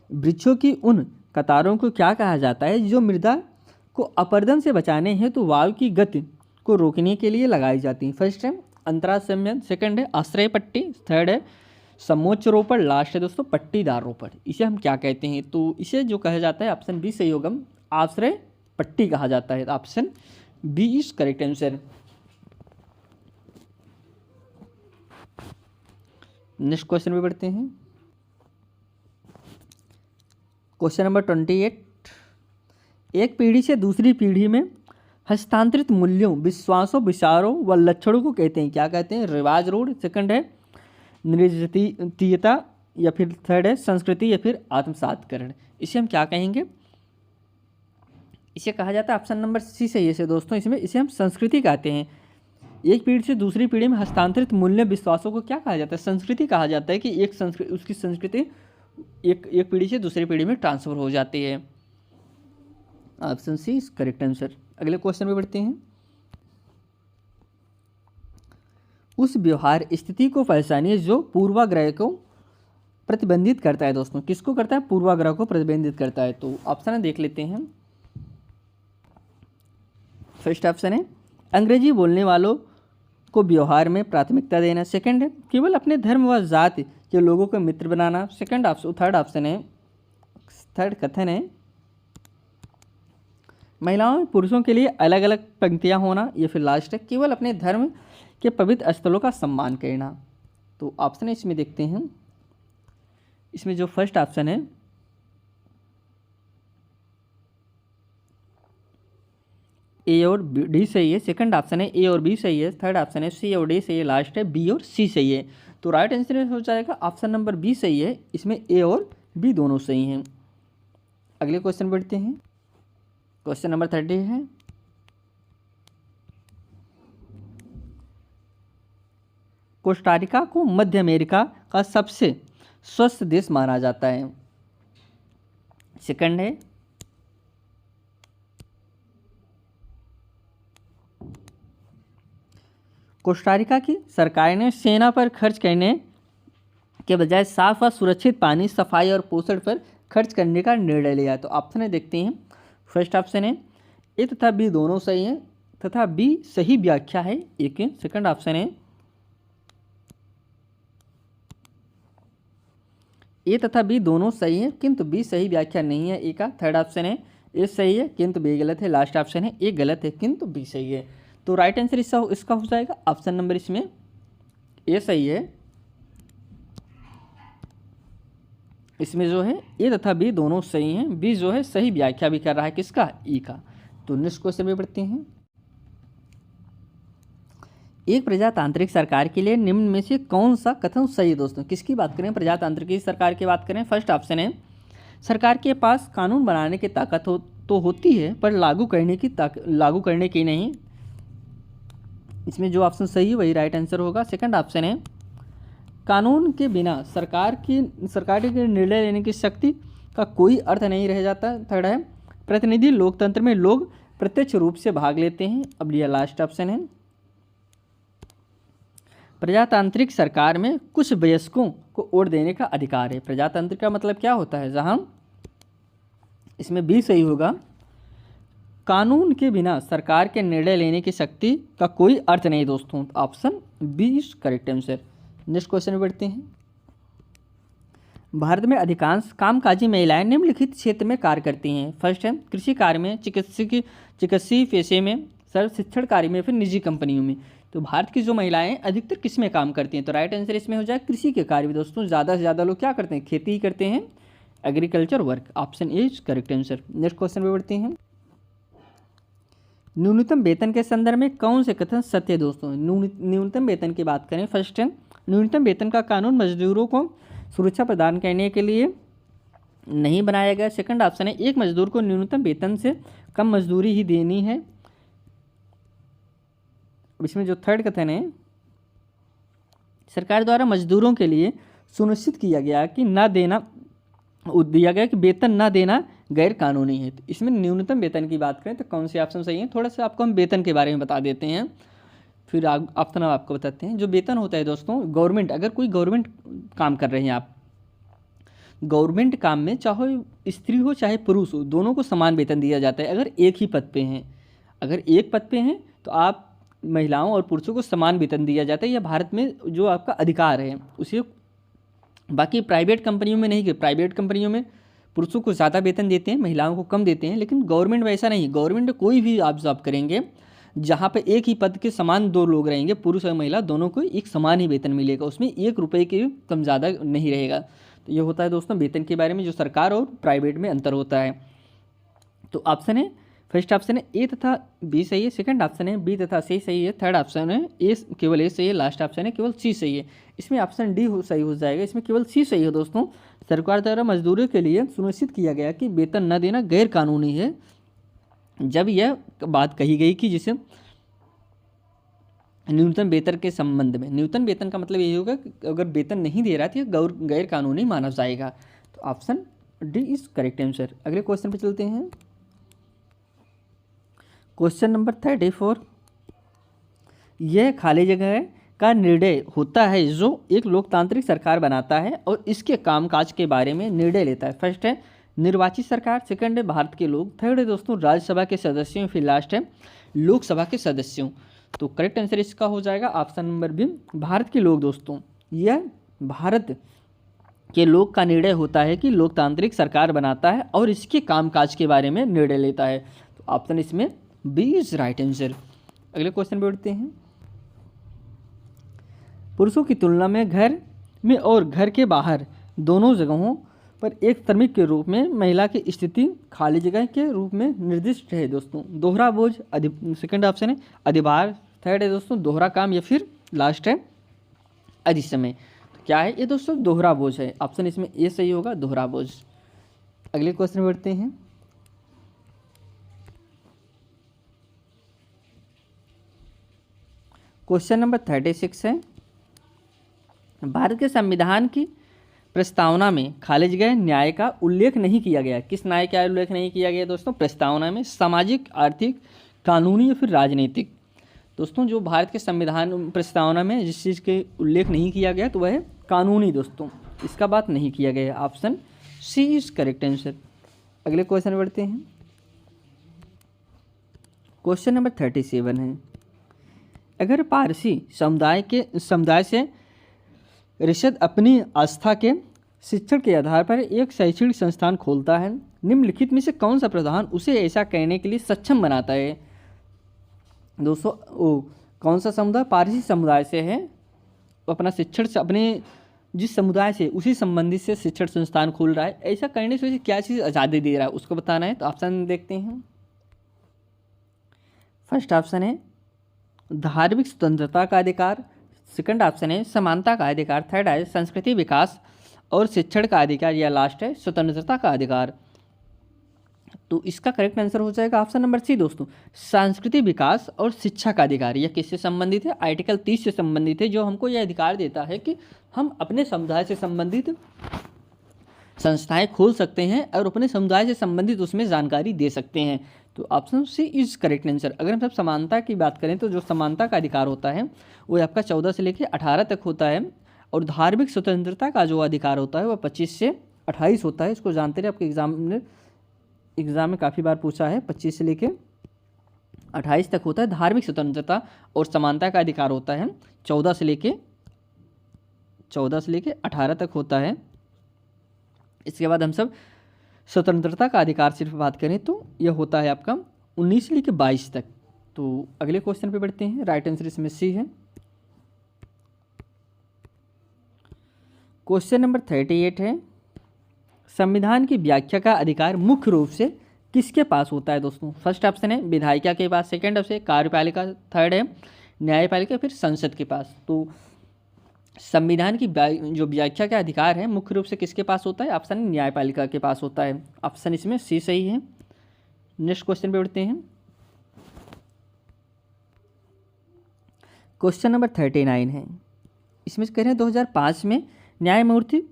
वृक्षों की उन कतारों को क्या कहा जाता है जो मृदा को अपरदन से बचाने हेतु वायु की गति को रोकने के लिए लगाई जाती हैं। फर्स्ट है अंतराल संयंत्र, सेकंड है आश्रय पट्टी, थर्ड है समोच्च रोपण, लास्ट है दोस्तों पट्टीदार रोपण। इसे हम क्या कहते हैं? तो इसे जो कहा जाता है ऑप्शन बी सही होगा, आश्रय पट्टी कहा जाता है। Option B is correct answer. Next question पे बढ़ते हैं। क्वेश्चन नंबर 28, एक पीढ़ी से दूसरी पीढ़ी में हस्तांतरित मूल्यों, विश्वासों, विचारों व लक्षणों को कहते हैं, क्या कहते हैं? रिवाज रूढ़, सेकंड है नृजतीयता, या फिर थर्ड है संस्कृति, या फिर आत्मसातकरण। इसे हम क्या कहेंगे? इसे कहा जाता है ऑप्शन नंबर सी सही है दोस्तों, इसमें इसे हम संस्कृति कहते हैं। एक पीढ़ी से दूसरी पीढ़ी में हस्तांतरित मूल्य विश्वासों को क्या कहा जाता है? संस्कृति कहा जाता है कि एक संस्कृति, उसकी संस्कृति एक पीढ़ी से दूसरी पीढ़ी में ट्रांसफर हो जाती है। Option C is correct answer. अगले क्वेश्चन पे बढ़ते हैं। उस व्यवहार स्थिति को पहचानिए जो पूर्वाग्रह को प्रतिबंधित करता है। दोस्तों किसको करता है? पूर्वाग्रह को प्रतिबंधित करता है। तो ऑप्शन देख लेते हैं। फर्स्ट ऑप्शन है अंग्रेजी बोलने वालों को व्यवहार में प्राथमिकता देना, सेकंड है केवल अपने धर्म व जाति के लोगों को मित्र बनाना, सेकंड ऑप्शन, थर्ड ऑप्शन है, थर्ड कथन है महिलाओं और पुरुषों के लिए अलग अलग पंक्तियां होना, या फिर लास्ट है केवल अपने धर्म के पवित्र स्थलों का सम्मान करना। तो ऑप्शन है इसमें देखते हैं। इसमें जो फर्स्ट ऑप्शन है ए और डी सही है, सेकंड ऑप्शन है ए और बी सही है, थर्ड ऑप्शन है सी और डी सही है, लास्ट है बी और सी सही है। तो राइट आंसर हो जाएगा ऑप्शन नंबर बी सही है, इसमें ए और बी दोनों सही हैं। अगले क्वेश्चन बढ़ते हैं। क्वेश्चन नंबर 30 है, कोस्टारिका को मध्य अमेरिका का सबसे स्वस्थ देश माना जाता है। सेकंड है कोस्टारिका की सरकार ने सेना पर खर्च करने के बजाय साफ व सुरक्षित पानी, सफाई और पोषण पर खर्च करने का निर्णय लिया। तो ऑप्शन है देखते हैं। फर्स्ट ऑप्शन है ए तथा बी दोनों सही हैं तथा बी सही व्याख्या है ए की। सेकंड ऑप्शन है ए तथा बी दोनों सही हैं किंतु बी सही व्याख्या नहीं है ए का। थर्ड ऑप्शन है ए सही है किंतु बी गलत है। लास्ट ऑप्शन है ए गलत है किंतु बी सही है। तो राइट आंसर इसका हो जाएगा ऑप्शन नंबर इसमें ए सही है। इसमें जो है ए तथा बी दोनों सही हैं, बी जो है सही व्याख्या भी कर रहा है किसका? ई का। तो नेक्स्ट क्वेश्चन में बढ़ते हैं। एक प्रजातांत्रिक सरकार के लिए निम्न में से कौन सा कथन सही है? दोस्तों किसकी बात करें? प्रजातांत्रिक सरकार की बात करें। फर्स्ट ऑप्शन है सरकार के पास कानून बनाने की ताकत तो होती है पर लागू करने की नहीं। इसमें जो ऑप्शन सही है वही राइट आंसर होगा। सेकंड ऑप्शन है कानून के बिना सरकार के निर्णय लेने की शक्ति का कोई अर्थ नहीं रह जाता। थर्ड है प्रतिनिधि लोकतंत्र में लोग प्रत्यक्ष रूप से भाग लेते हैं। अब यह लास्ट ऑप्शन है प्रजातांत्रिक सरकार में कुछ वयस्कों को वोट देने का अधिकार है। प्रजातंत्र का मतलब क्या होता है? जहां इसमें बी सही होगा, कानून के बिना सरकार के निर्णय लेने की शक्ति का कोई अर्थ नहीं दोस्तों। Option B is correct answer. Next question में बढ़ते हैं। भारत में अधिकांश कामकाजी महिलाएं निम्नलिखित क्षेत्र में कार्य करती हैं। फर्स्ट है कृषि कार्य में, चिकित्सीय पेशे में, सर्व शिक्षण कार्य में, फिर निजी कंपनियों में। तो भारत की जो महिलाएं अधिकतर किस में काम करती हैं? तो राइट आंसर इसमें हो जाए कृषि के कार्य में। दोस्तों ज़्यादा से ज़्यादा लोग क्या करते हैं? खेती ही करते हैं, agriculture work. Option A is correct answer. Next question पे बढ़ते हैं। न्यूनतम वेतन के संदर्भ में कौन से कथन सत्य है दोस्तों? न्यूनतम वेतन की बात करें, फर्स्ट है न्यूनतम वेतन का कानून मजदूरों को सुरक्षा प्रदान करने के लिए नहीं बनाया गया। सेकंड ऑप्शन है एक मजदूर को न्यूनतम वेतन से कम मजदूरी ही देनी है। इसमें जो थर्ड कथन है, सरकार द्वारा मजदूरों के लिए सुनिश्चित किया गया कि वेतन न देना गैर कानूनी है। तो इसमें न्यूनतम वेतन की बात करें तो कौन से ऑप्शन सही है? थोड़ा सा आपको हम वेतन के बारे में बता देते हैं, फिर ऑप्शन आपको बताते हैं। जो वेतन होता है दोस्तों, गवर्नमेंट, अगर कोई गवर्नमेंट काम कर रहे हैं आप, गवर्नमेंट काम में चाहे स्त्री हो चाहे पुरुष हो, दोनों को समान वेतन दिया जाता है। अगर एक ही पद पे हैं, अगर एक पद पे हैं तो आप महिलाओं और पुरुषों को समान वेतन दिया जाता है। यह भारत में जो आपका अधिकार है उसे, बाकी प्राइवेट कंपनियों में नहीं, कि प्राइवेट कंपनियों में पुरुषों को ज़्यादा वेतन देते हैं, महिलाओं को कम देते हैं, लेकिन गवर्नमेंट में ऐसा नहीं। गवर्नमेंट में कोई भी आप जॉब करेंगे जहाँ पे एक ही पद के समान दो लोग रहेंगे, पुरुष और महिला दोनों को एक समान ही वेतन मिलेगा, उसमें 1 रुपये के कम ज़्यादा नहीं रहेगा। तो ये होता है दोस्तों वेतन के बारे में जो सरकार और प्राइवेट में अंतर होता है। तो ऑप्शन है, फर्स्ट ऑप्शन है ए तथा बी सही है, सेकंड ऑप्शन है बी तथा सी सही है, थर्ड ऑप्शन है ए केवल ए सही है, लास्ट ऑप्शन है केवल सी सही है। इसमें ऑप्शन डी सही हो जाएगा, इसमें केवल सी सही है दोस्तों। सरकार द्वारा मजदूरों के लिए सुनिश्चित किया गया कि वेतन न देना गैर कानूनी है। जब यह बात कही गई कि जिसे न्यूनतम वेतन के संबंध में, न्यूनतम वेतन का मतलब यही होगा कि अगर वेतन नहीं दे रहा है तो यह गैर कानूनी माना जाएगा। तो option D is correct answer. अगले क्वेश्चन पे चलते हैं। क्वेश्चन नंबर 34, यह खाली जगह का निर्णय होता है जो एक लोकतांत्रिक सरकार बनाता है और इसके कामकाज के बारे में निर्णय लेता है। फर्स्ट है निर्वाचित सरकार, सेकंड है भारत के लोग, थर्ड है दोस्तों राज्यसभा के सदस्यों, फिर लास्ट है लोकसभा के सदस्यों। तो करेक्ट आंसर इसका हो जाएगा ऑप्शन नंबर बी, भारत के लोग दोस्तों। यह भारत के लोग का निर्णय होता है कि लोकतांत्रिक सरकार बनाता है और इसके कामकाज के बारे में निर्णय लेता है। तो ऑप्शन इसमें बी इज राइट आंसर। अगले क्वेश्चन पे उठते हैं। पुरुषों की तुलना में घर में और घर के बाहर दोनों जगहों पर एक श्रमिक के रूप में महिला की स्थिति खाली जगह के रूप में निर्दिष्ट है दोस्तों। दोहरा बोझ, सेकंड ऑप्शन है अधिभार, थर्ड है दोस्तों दोहरा काम, या फिर लास्ट है अधिसमय। तो क्या है ये दोस्तों? दोहरा बोझ है। ऑप्शन इसमें ए सही होगा, दोहरा बोझ। अगले क्वेश्चन बढ़ते हैं। क्वेश्चन नंबर 36 है, भारत के संविधान की प्रस्तावना में खाली जगह न्याय का उल्लेख नहीं किया गया। किस न्याय का उल्लेख नहीं किया गया दोस्तों प्रस्तावना में? सामाजिक, आर्थिक, कानूनी या फिर राजनीतिक। दोस्तों जो भारत के संविधान प्रस्तावना में जिस चीज़ के उल्लेख नहीं किया गया तो वह है कानूनी दोस्तों, इसका बात नहीं किया गया। Option C is correct answer. अगले क्वेश्चन बढ़ते हैं। क्वेश्चन नंबर 37 है, अगर पारसी समुदाय से रिषद अपनी आस्था के शिक्षण के आधार पर एक शैक्षणिक संस्थान खोलता है, निम्नलिखित में से कौन सा प्रावधान उसे ऐसा करने के लिए सक्षम बनाता है? दोस्तों कौन सा समुदाय पारसी समुदाय से है, अपना शिक्षण अपने जिस समुदाय से उसी संबंधित से शिक्षण संस्थान खोल रहा है, ऐसा करने से उसे क्या चीज़ आज़ादी दे रहा है उसको बताना है। तो ऑप्शन देखते हैं। फर्स्ट ऑप्शन है धार्मिक स्वतंत्रता का अधिकार, सेकंड ऑप्शन है समानता का अधिकार, थर्ड है संस्कृति विकास और शिक्षण का अधिकार, या लास्ट है स्वतंत्रता का अधिकार। तो इसका करेक्ट आंसर हो जाएगा ऑप्शन नंबर सी दोस्तों, सांस्कृतिक विकास और शिक्षा का अधिकार। यह किससे संबंधित है? आर्टिकल 30 से संबंधित है, जो हमको यह अधिकार देता है कि हम अपने समुदाय से संबंधित संस्थाएं खोल सकते हैं और अपने समुदाय से संबंधित उसमें जानकारी दे सकते हैं। तो option C is correct answer. अगर हम सब समानता की बात करें तो जो समानता का अधिकार होता है वो आपका 14 से लेकर 18 तक होता है, और धार्मिक स्वतंत्रता का जो अधिकार होता है वह 25 से 28 होता है। इसको जानते रहे, आपके एग्जाम में काफ़ी बार पूछा है। 25 से लेकर 28 तक होता है धार्मिक स्वतंत्रता, और समानता का अधिकार होता है 14 से लेकर 18 तक होता है। इसके बाद हम सब स्वतंत्रता का अधिकार सिर्फ बात करें तो यह होता है आपका 19 से लेकर 22 तक। तो अगले क्वेश्चन पे बढ़ते हैं। राइट आंसर इसमें सी है। क्वेश्चन नंबर 38 है, संविधान की व्याख्या का अधिकार मुख्य रूप से किसके पास होता है दोस्तों? फर्स्ट ऑप्शन है विधायिका के पास, सेकंड ऑप्शन है कार्यपालिका, थर्ड है न्यायपालिका, फिर संसद के पास। तो संविधान की जो व्याख्या का अधिकार है मुख्य रूप से किसके पास होता है? ऑप्शन न्यायपालिका के पास होता है। ऑप्शन इसमें सी सही है। नेक्स्ट क्वेश्चन पे बढ़ते हैं। क्वेश्चन नंबर 39 है। इसमें कह रहे हैं 2005 में न्यायमूर्ति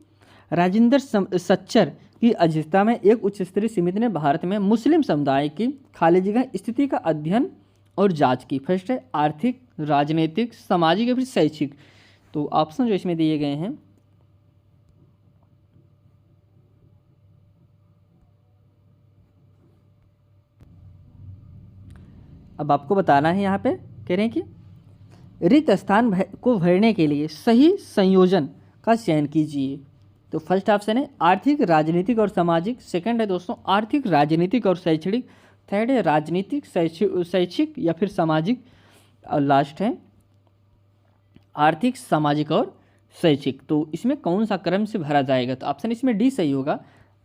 राजेंद्र सच्चर की अध्यक्षता में एक उच्च स्तरीय समिति ने भारत में मुस्लिम समुदाय की खाली जगह स्थिति का अध्ययन और जांच की। फर्स्ट है आर्थिक, राजनीतिक, सामाजिक या फिर शैक्षिक। तो ऑप्शन जो इसमें दिए गए हैं अब आपको बताना है। यहाँ पे कह रहे हैं कि रिक्त स्थान को भरने के लिए सही संयोजन का चयन कीजिए। तो फर्स्ट ऑप्शन है आर्थिक, राजनीतिक और सामाजिक, सेकंड है दोस्तों आर्थिक, राजनीतिक और शैक्षणिक, थर्ड है राजनीतिक, शैक्षिक या फिर सामाजिक, और लास्ट है आर्थिक, सामाजिक और शैक्षिक। तो इसमें कौन सा क्रम से भरा जाएगा? तो ऑप्शन इसमें डी सही होगा,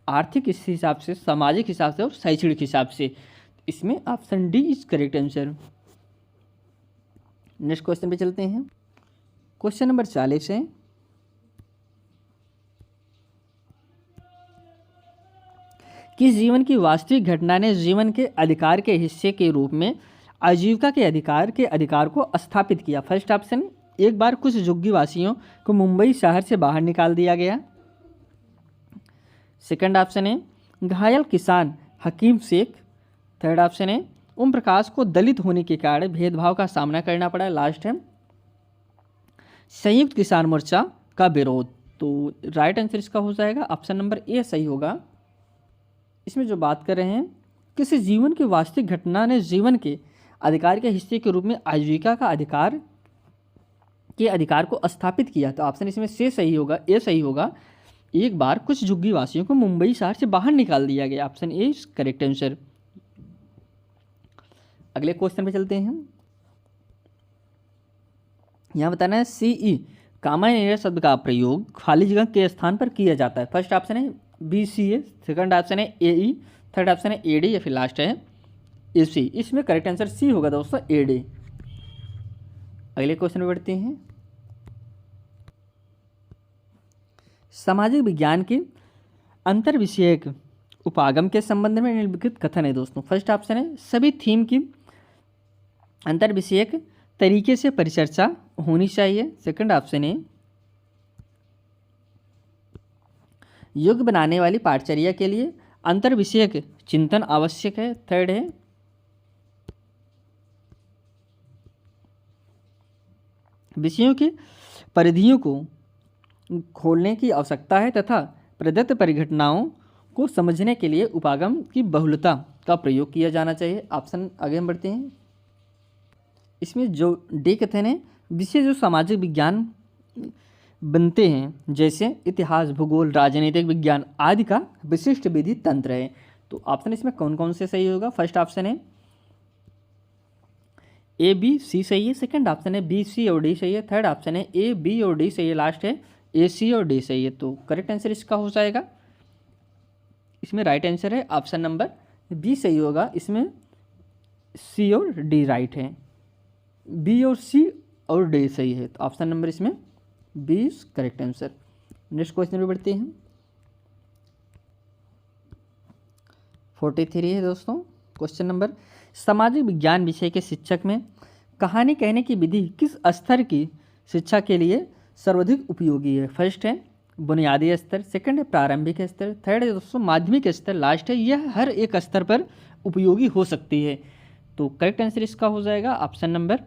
आर्थिक इस हिसाब से, सामाजिक हिसाब से और शैक्षणिक हिसाब से। इसमें option D is correct answer. Next question पे चलते हैं। क्वेश्चन नंबर 40 है। किस जीवन की वास्तविक घटना ने जीवन के अधिकार के हिस्से के रूप में आजीविका के अधिकार को स्थापित किया? फर्स्ट ऑप्शन एक बार कुछ झुग्गीवासियों को मुंबई शहर से बाहर निकाल दिया गया, सेकंड ऑप्शन है घायल किसान हकीम शेख, थर्ड ऑप्शन है ओम प्रकाश को दलित होने के कारण भेदभाव का सामना करना पड़ा, लास्ट है संयुक्त किसान मोर्चा का विरोध। तो राइट आंसर इसका हो जाएगा ऑप्शन नंबर ए सही होगा। इसमें जो बात कर रहे हैं किसी जीवन की वास्तविक घटना ने जीवन के अधिकार के हिस्से के रूप में आजीविका का अधिकार को स्थापित किया, तो ऑप्शन इसमें से सही होगा, ए सही होगा। एक बार कुछ झुग्गीवासियों को मुंबई शहर से बाहर निकाल दिया गया, option A is correct answer. अगले क्वेश्चन पे चलते हैं। यहाँ बताना है सीई कामायन शब्द का प्रयोग खाली जगह के स्थान पर किया जाता है। फर्स्ट ऑप्शन है बी सी ए, सेकंड ऑप्शन है ए ई, थर्ड ऑप्शन है ए डी या फिर लास्ट है ए सी। इसमें करेक्ट आंसर सी होगा दोस्तों, ए डी। अगले क्वेश्चन में बढ़ते हैं। सामाजिक विज्ञान के अंतर विषयक उपागम के संबंध में निम्नलिखित कथन है दोस्तों। फर्स्ट ऑप्शन है सभी थीम की अंतर विषयक तरीके से परिचर्चा होनी चाहिए, सेकंड ऑप्शन है योग्य बनाने वाली पाठचर्या के लिए अंतर विषयक चिंतन आवश्यक है, थर्ड है विषयों की परिधियों को खोलने की आवश्यकता है तथा प्रदत्त परिघटनाओं को समझने के लिए उपागम की बहुलता का प्रयोग किया जाना चाहिए। ऑप्शन आगे हम बढ़ते हैं। इसमें जो डी कथन है विषय जो सामाजिक विज्ञान बनते हैं जैसे इतिहास, भूगोल, राजनीतिक विज्ञान आदि का विशिष्ट विधि तंत्र है। तो ऑप्शन इसमें कौन कौन से सही होगा? फर्स्ट ऑप्शन है ए बी सी सही है, सेकंड ऑप्शन है बी सी और डी सही है, थर्ड ऑप्शन है ए बी और डी सही है, लास्ट है ए सी और डी सही है। तो करेक्ट आंसर इसका हो जाएगा, इसमें राइट आंसर है ऑप्शन नंबर बी सही होगा। इसमें सी और डी राइट है, बी और सी और डी सही है, तो ऑप्शन नंबर इसमें B is correct answer. Next question पे बढ़ते हैं। 43 है दोस्तों क्वेश्चन नंबर। सामाजिक विज्ञान विषय के शिक्षक में कहानी कहने की विधि किस स्तर की शिक्षा के लिए सर्वाधिक उपयोगी है? फर्स्ट है बुनियादी स्तर, सेकंड है प्रारंभिक स्तर, थर्ड है दोस्तों माध्यमिक स्तर, लास्ट है यह हर एक स्तर पर उपयोगी हो सकती है। तो करेक्ट आंसर इसका हो जाएगा ऑप्शन नंबर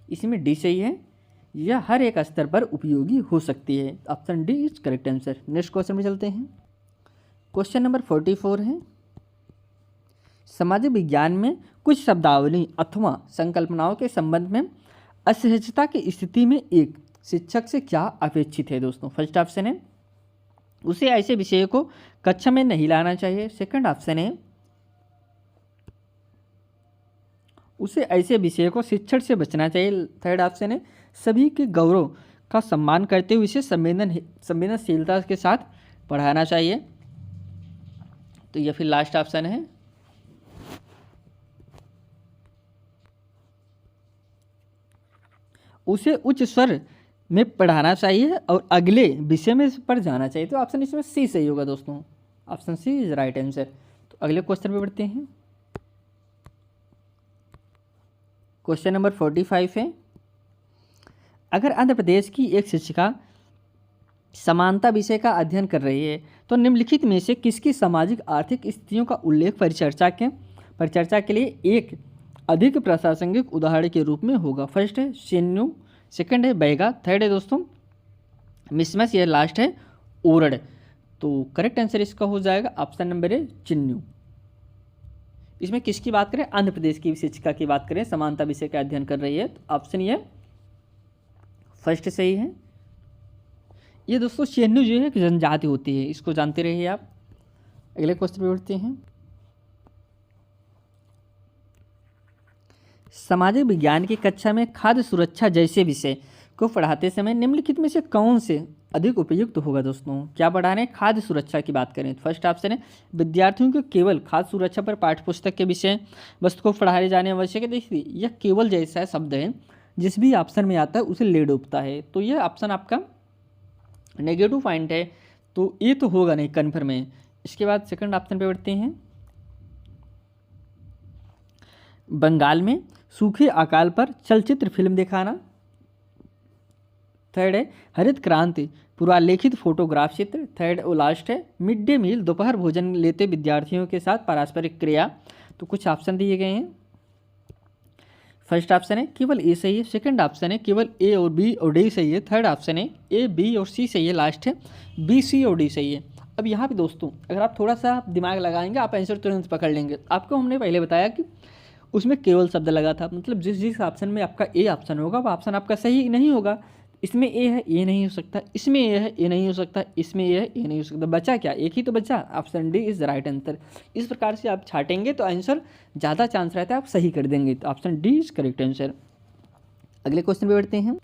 इसमें डी सही है, यह हर एक स्तर पर उपयोगी हो सकती है, option D is correct answer. Next question में चलते हैं। क्वेश्चन नंबर 44 है सामाजिक विज्ञान में कुछ शब्दावली अथवा संकल्पनाओं के संबंध में असहजता की स्थिति में एक शिक्षक से क्या अपेक्षित है दोस्तों? फर्स्ट ऑप्शन है उसे ऐसे विषयों को कक्षा में नहीं लाना चाहिए, सेकंड ऑप्शन है उसे ऐसे विषयों को शिक्षण से बचना चाहिए, थर्ड ऑप्शन है सभी के गौरव का सम्मान करते हुए इसे संवेदनशीलता के साथ पढ़ाना चाहिए, तो यह फिर लास्ट ऑप्शन है। उसे उच्च स्वर में पढ़ाना चाहिए और अगले विषय में पर जाना चाहिए। तो ऑप्शन इसमें सी सही होगा दोस्तों, option C is right answer. तो अगले क्वेश्चन पे बढ़ते हैं। क्वेश्चन नंबर 45 है, अगर आंध्र प्रदेश की एक शिक्षिका समानता विषय का अध्ययन कर रही है तो निम्नलिखित में से किसकी सामाजिक आर्थिक स्थितियों का उल्लेख परिचर्चा के लिए एक अधिक प्रासंगिक उदाहरण के रूप में होगा। फर्स्ट है शेन्यू, सेकंड है बैगा, थर्ड है दोस्तों मिसमस, या लास्ट है ओरड। तो करेक्ट आंसर इसका हो जाएगा ऑप्शन नंबर है चिन्नू। इसमें किसकी बात करें? आंध्र प्रदेश की शिक्षिका की बात करें, समानता विषय का अध्ययन कर रही है, तो ऑप्शन ये फर्स्ट सही है। ये दोस्तों शेन्यू जो है एक जनजाति होती है, इसको जानते रहिए आप। अगले क्वेश्चन पे बढ़ते हैं। सामाजिक विज्ञान की कक्षा में खाद्य सुरक्षा जैसे विषय को पढ़ाते समय निम्नलिखित में से कौन से अधिक उपयुक्त होगा? दोस्तों क्या पढ़ा रहे हैं? खाद्य सुरक्षा की बात करें तो फर्स्ट ऑप्शन है विद्यार्थियों को केवल खाद्य सुरक्षा पर पाठ्यपुस्तक के विषय वस्तु को पढ़ाए जाने आवश्यक है। देखिए यह केवल जैसा शब्द है, जिस भी ऑप्शन में आता है उसे ले डूबता है, तो यह ऑप्शन आपका नेगेटिव पॉइंट है, तो ये तो होगा नहीं, कन्फर्म है। इसके बाद सेकंड ऑप्शन पे बढ़ते हैं। बंगाल में सूखे अकाल पर चलचित्र फिल्म दिखाना। थर्ड है हरित क्रांति पूर्वालेखित फोटोग्राफ चित्र। थर्ड और लास्ट है मिड डे मील दोपहर भोजन लेते विद्यार्थियों के साथ पारस्परिक क्रिया। तो कुछ ऑप्शन दिए गए हैं। फर्स्ट ऑप्शन है केवल ए सही है, सेकंड ऑप्शन है केवल ए और बी और डी सही है, थर्ड ऑप्शन है ए बी और सी सही है, लास्ट है बी सी और डी सही है। अब यहाँ पे दोस्तों अगर आप थोड़ा सा दिमाग लगाएंगे आप आंसर तुरंत पकड़ लेंगे। आपको हमने पहले बताया कि उसमें केवल शब्द लगा था, मतलब जिस ऑप्शन में आपका ए ऑप्शन होगा वो ऑप्शन आपका सही नहीं होगा। इसमें ए है, ए नहीं हो सकता, इसमें ए है, ए नहीं हो सकता, इसमें ए है, ए नहीं हो सकता, बचा क्या? एक ही तो बचा, option D is right answer. इस प्रकार से आप छाटेंगे तो आंसर ज़्यादा चांस रहता है आप सही कर देंगे, तो option D is correct answer. अगले क्वेश्चन पे बढ़ते हैं।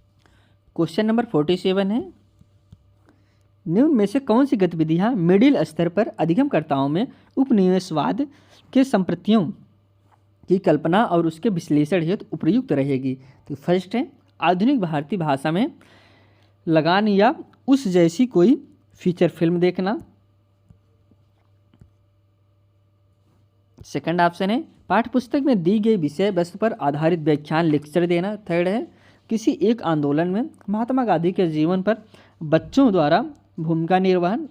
क्वेश्चन नंबर 47 है, निम्न में से कौन सी गतिविधियाँ मिडिल स्तर पर अधिगमकर्ताओं में उपनिवेशवाद के संप्रतियों की कल्पना और उसके विश्लेषण हेतु उपयुक्त रहेगी? तो फर्स्ट है आधुनिक भारतीय भाषा में लगान या उस जैसी कोई फीचर फिल्म देखना। सेकंड ऑप्शन है पाठ्यपुस्तक में दी गई विषय वस्तु पर आधारित व्याख्यान लेक्चर देना। थर्ड है किसी एक आंदोलन में महात्मा गांधी के जीवन पर बच्चों द्वारा भूमिका निर्वहन।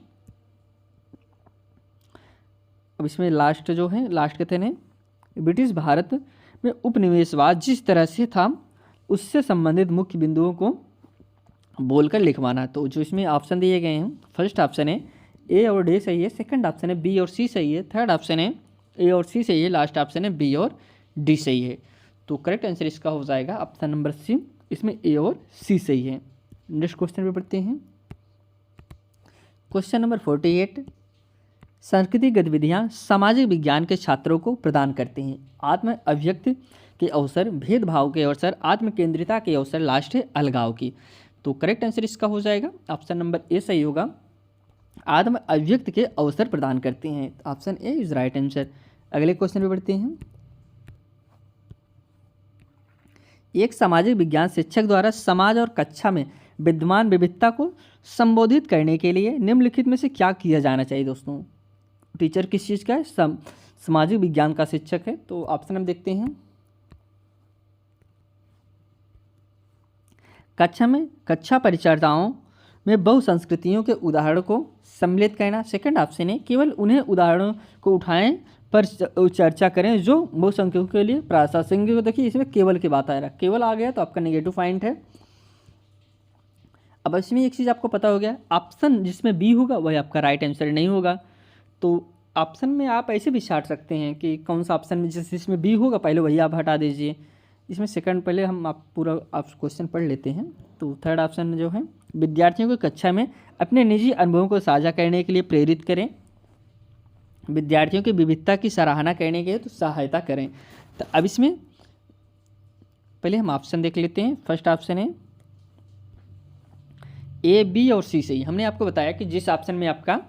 अब इसमें लास्ट जो है, लास्ट कथन है ब्रिटिश भारत में उपनिवेशवाद जिस तरह से था उससे संबंधित मुख्य बिंदुओं को बोलकर लिखवाना। तो जो इसमें ऑप्शन दिए गए हैं, फर्स्ट ऑप्शन है ए और डी सही है, सेकंड ऑप्शन है बी और सी सही है, थर्ड ऑप्शन है ए और सी सही है, लास्ट ऑप्शन है बी और डी सही है। तो करेक्ट आंसर इसका हो जाएगा ऑप्शन नंबर सी, इसमें ए और सी सही है। नेक्स्ट क्वेश्चन पे पढ़ते हैं। क्वेश्चन नंबर 48, सांस्कृतिक गतिविधियाँ सामाजिक विज्ञान के छात्रों को प्रदान करते हैं। आत्म अभिव्यक्ति के अवसर, भेदभाव के अवसर, आत्म केंद्रिता के अवसर, लास्ट है अलगाव की। तो करेक्ट आंसर इसका हो जाएगा ऑप्शन नंबर ए सही होगा, आत्म अभिव्यक्ति के अवसर प्रदान करते हैं, option A is right answer. अगले क्वेश्चन पे बढ़ते हैं। एक सामाजिक विज्ञान शिक्षक द्वारा समाज और कक्षा में विद्यमान विविधता को संबोधित करने के लिए निम्नलिखित में से क्या किया जाना चाहिए? दोस्तों टीचर किस चीज़ का है? सामाजिक विज्ञान का शिक्षक है, तो ऑप्शन हम देखते हैं। कक्षा परिचर्चाओं में बहुसंस्कृतियों के उदाहरणों को सम्मिलित करना। सेकंड ऑप्शन है केवल उन्हें उदाहरणों को उठाएं पर चर्चा करें जो बहुसंख्यकों के लिए प्रासंगिक हो। देखिए इसमें केवल की बात आ रहा है, केवल आ गया तो आपका नेगेटिव पॉइंट है। अब इसमें एक चीज़ आपको पता हो गया, ऑप्शन जिसमें बी होगा वही आपका राइट आंसर नहीं होगा। तो ऑप्शन में आप ऐसे भी छाट सकते हैं कि कौन सा ऑप्शन में जिसमें बी होगा पहले वही आप हटा दीजिए। इसमें सेकंड पहले हम आप पूरा आप क्वेश्चन पढ़ लेते हैं। तो थर्ड ऑप्शन जो है विद्यार्थियों को कक्षा में अपने निजी अनुभवों को साझा करने के लिए प्रेरित करें, विद्यार्थियों की विविधता की सराहना करने के लिए तो सहायता करें। तो अब इसमें पहले हम ऑप्शन देख लेते हैं। फर्स्ट ऑप्शन है ए बी और सी सही। हमने आपको बताया कि जिस ऑप्शन में आपका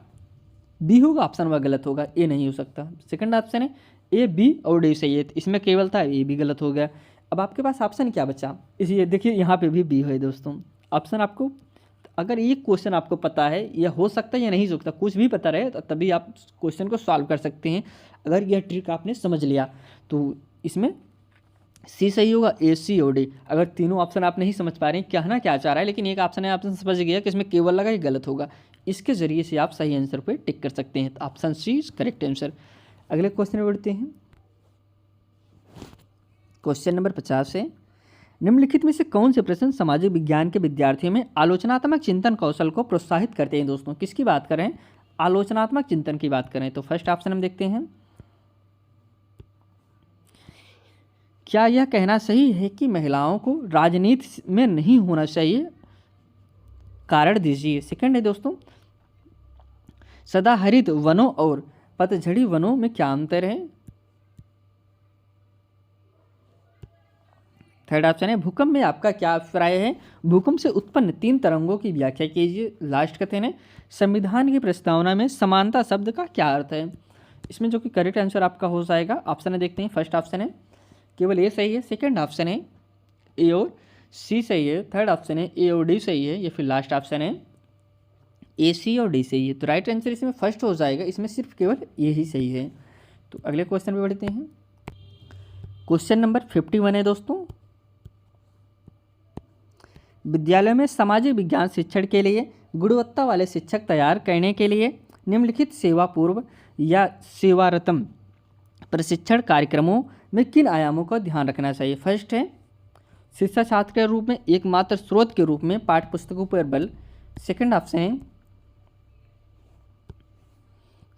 बी होगा, ऑप्शन वह गलत होगा, ए नहीं हो सकता। सेकंड ऑप्शन है ए, बी और डी सही है, तो इसमें केवल था ए भी गलत हो गया। अब आपके पास ऑप्शन क्या बचा, इसलिए देखिए यहाँ पे भी बी है दोस्तों। ऑप्शन आपको, अगर ये क्वेश्चन आपको पता है, यह हो सकता है या नहीं हो सकता, कुछ भी पता रहे तो तभी आप क्वेश्चन को सॉल्व कर सकते हैं। अगर यह ट्रिक आपने समझ लिया तो इसमें सी सही होगा, ए, सी और डी। अगर तीनों ऑप्शन आप नहीं समझ पा रहे हैं कहना क्या चाह रहा है, लेकिन एक ऑप्शन है, ऑप्शन समझ गया कि इसमें केवल लगा, ये गलत होगा, इसके ज़रिए से आप सही आंसर पे टिक कर सकते हैं। तो option C is correct answer. अगले क्वेश्चन में बढ़ते हैं। क्वेश्चन नंबर 50 है, निम्नलिखित में से कौन से प्रश्न सामाजिक विज्ञान के विद्यार्थियों में आलोचनात्मक चिंतन कौशल को प्रोत्साहित करते हैं। दोस्तों किसकी बात करें, आलोचनात्मक चिंतन की बात करें, तो फर्स्ट ऑप्शन हम देखते हैं, क्या यह कहना सही है कि महिलाओं को राजनीति में नहीं होना चाहिए, कारण दीजिए। सेकंड है दोस्तों, सदाहरित वनों और पतझड़ी वनों में क्या अंतर है। थर्ड ऑप्शन है, भूकंप में आपका क्या अभिप्राय है, भूकंप से उत्पन्न 3 तरंगों की व्याख्या कीजिए। लास्ट कथन है, संविधान की प्रस्तावना में समानता शब्द का क्या अर्थ है। इसमें जो कि करेक्ट आंसर आपका हो जाएगा, ऑप्शन है देखते हैं। फर्स्ट ऑप्शन है केवल ए सही है, सेकंड ऑप्शन है ए और सी सही है, थर्ड ऑप्शन है ए और डी सही है, या फिर लास्ट ऑप्शन है ए, सी और डी सही है। तो राइट आंसर इसमें फर्स्ट हो जाएगा, इसमें सिर्फ केवल ए ही सही है। तो अगले क्वेश्चन पे बढ़ते हैं। क्वेश्चन नंबर 51 है दोस्तों, विद्यालय में सामाजिक विज्ञान शिक्षण के लिए गुणवत्ता वाले शिक्षक तैयार करने के लिए निम्नलिखित सेवा पूर्व या सेवारतम प्रशिक्षण कार्यक्रमों में किन आयामों का ध्यान रखना चाहिए। फर्स्ट है, शिक्षा छात्र के रूप में एकमात्र स्रोत के रूप में पाठ्य पुस्तकों पर बल। सेकंड ऑप्शन है,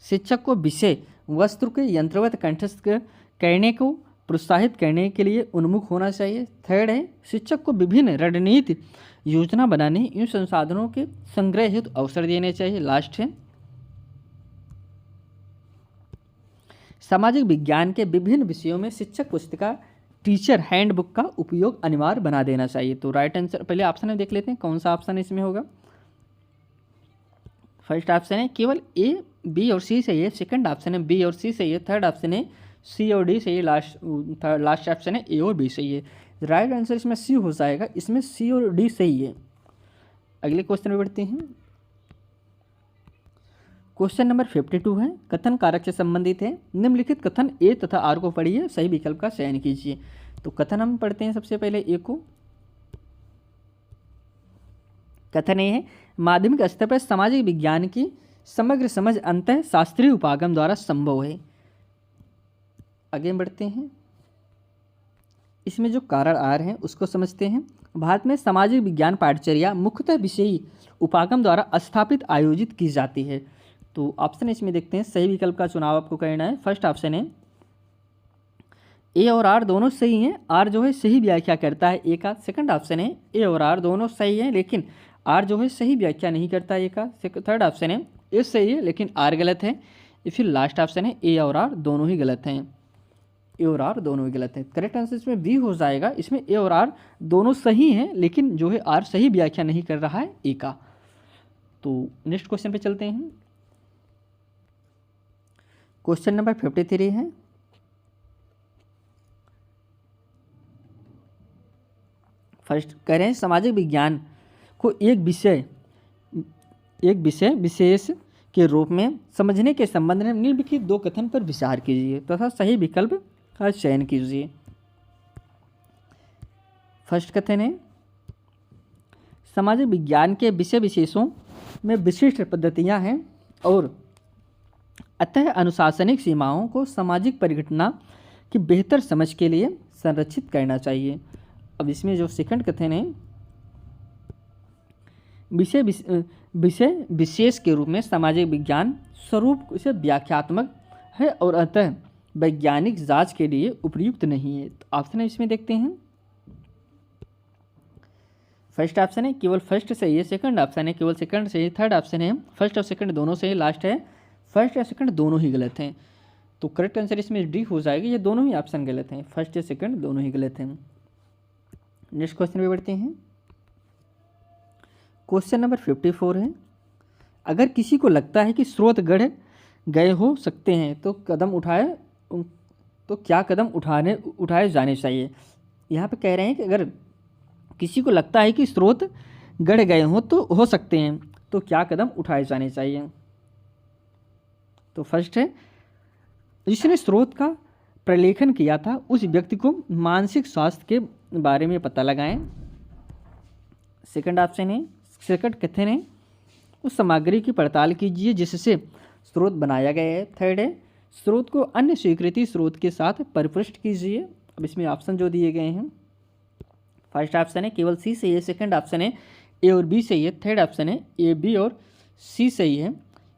शिक्षक को विषय वस्तु के यंत्रवत कंठस्थ करने को प्रोत्साहित करने के लिए उन्मुख होना चाहिए। थर्ड है, शिक्षक को विभिन्न रणनीति योजना बनाने इन संसाधनों के संग्रह हेतु अवसर देने चाहिए। लास्ट है, सामाजिक विज्ञान के विभिन्न विषयों में शिक्षक पुस्तिका टीचर हैंडबुक का उपयोग अनिवार्य बना देना चाहिए। तो राइट आंसर पहले ऑप्शन में देख लेते हैं कौन सा ऑप्शन इसमें होगा। फर्स्ट ऑप्शन है केवल ए, बी और सी सही है, सेकंड ऑप्शन है बी और सी सही है, थर्ड ऑप्शन है सी और डी सही है, लास्ट ऑप्शन है ए और बी सही है। राइट आंसर इसमें सी हो जाएगा, इसमें सी और डी सही है। अगले क्वेश्चन में बढ़ते हैं। क्वेश्चन नंबर 52 है, कथन कारक से संबंधित है। निम्नलिखित कथन ए तथा आर को पढ़िए, सही विकल्प का चयन कीजिए। तो कथन हम पढ़ते हैं सबसे पहले ए को। कथन ए है, माध्यमिक स्तर पर सामाजिक विज्ञान की समग्र समझ अंतः शास्त्रीय उपागम द्वारा संभव है। आगे बढ़ते हैं, इसमें जो कारण आर हैं उसको समझते हैं। भारत में सामाजिक विज्ञान पाठचर्या मुख्यतः विषयी उपागम द्वारा स्थापित आयोजित की जाती है। तो ऑप्शन इसमें देखते हैं, सही विकल्प का चुनाव आपको करना है। फर्स्ट ऑप्शन है ए और आर दोनों सही हैं, आर जो है सही व्याख्या करता है ए का। सेकंड ऑप्शन है ए और आर दोनों सही हैं लेकिन आर जो है सही व्याख्या नहीं करता ए का। थर्ड ऑप्शन है ए सही है लेकिन आर गलत है। फिर लास्ट ऑप्शन है ए और आर दोनों ही गलत हैं, ए और आर दोनों ही गलत हैं। करेक्ट आंसर इसमें बी हो जाएगा, इसमें ए और आर दोनों सही हैं लेकिन जो है आर सही व्याख्या नहीं कर रहा है ए का। तो नेक्स्ट क्वेश्चन पे चलते हैं। क्वेश्चन नंबर 53 है, फर्स्ट कह रहे हैं सामाजिक विज्ञान को एक विषय विशेष के रूप में समझने के संबंध में निम्नलिखित 2 कथन पर विचार कीजिए तथा सही विकल्प का चयन कीजिए। फर्स्ट कथन है, सामाजिक विज्ञान के विषय विशेषों में विशिष्ट पद्धतियां हैं और अतः अनुशासनिक सीमाओं को सामाजिक परिघटना की बेहतर समझ के लिए संरक्षित करना चाहिए। अब इसमें जो सेकंड कथन है, विषय विशेष के रूप में सामाजिक विज्ञान स्वरूप से व्याख्यात्मक है और अतः वैज्ञानिक जांच के लिए उपयुक्त नहीं है। तो ऑप्शन इसमें देखते हैं। फर्स्ट ऑप्शन है केवल फर्स्ट सही है, सेकंड ऑप्शन है केवल सेकंड सही है, थर्ड ऑप्शन है फर्स्ट और सेकंड दोनों सही, लास्ट है फर्स्ट या सेकंड दोनों ही गलत हैं। तो करेक्ट आंसर इसमें डी हो जाएगी, ये दोनों ही ऑप्शन गलत हैं, फर्स्ट या सेकंड दोनों ही गलत हैं। नेक्स्ट क्वेश्चन पे बढ़ते हैं। क्वेश्चन नंबर 54 है, अगर किसी को लगता है कि स्रोत गढ़ गए हो सकते हैं तो क्या कदम उठाए जाने चाहिए। यहाँ पे कह रहे हैं कि अगर किसी को लगता है कि स्रोत गढ़ गए हों तो हो सकते हैं तो क्या कदम उठाए जाने चाहिए। तो फर्स्ट है, जिसने स्रोत का प्रलेखन किया था उस व्यक्ति को मानसिक स्वास्थ्य के बारे में पता लगाएं। सेकंड ऑप्शन है, सेकंड कथन है, उस सामग्री की पड़ताल कीजिए जिससे स्रोत बनाया गया है। थर्ड है, स्रोत को अन्य स्वीकृति स्रोत के साथ परिपृष्ट कीजिए। अब इसमें ऑप्शन जो दिए गए हैं, फर्स्ट ऑप्शन है केवल सी सही है, सेकंड ऑप्शन है ए और बी सही है, थर्ड ऑप्शन है ए बी और सी सही है,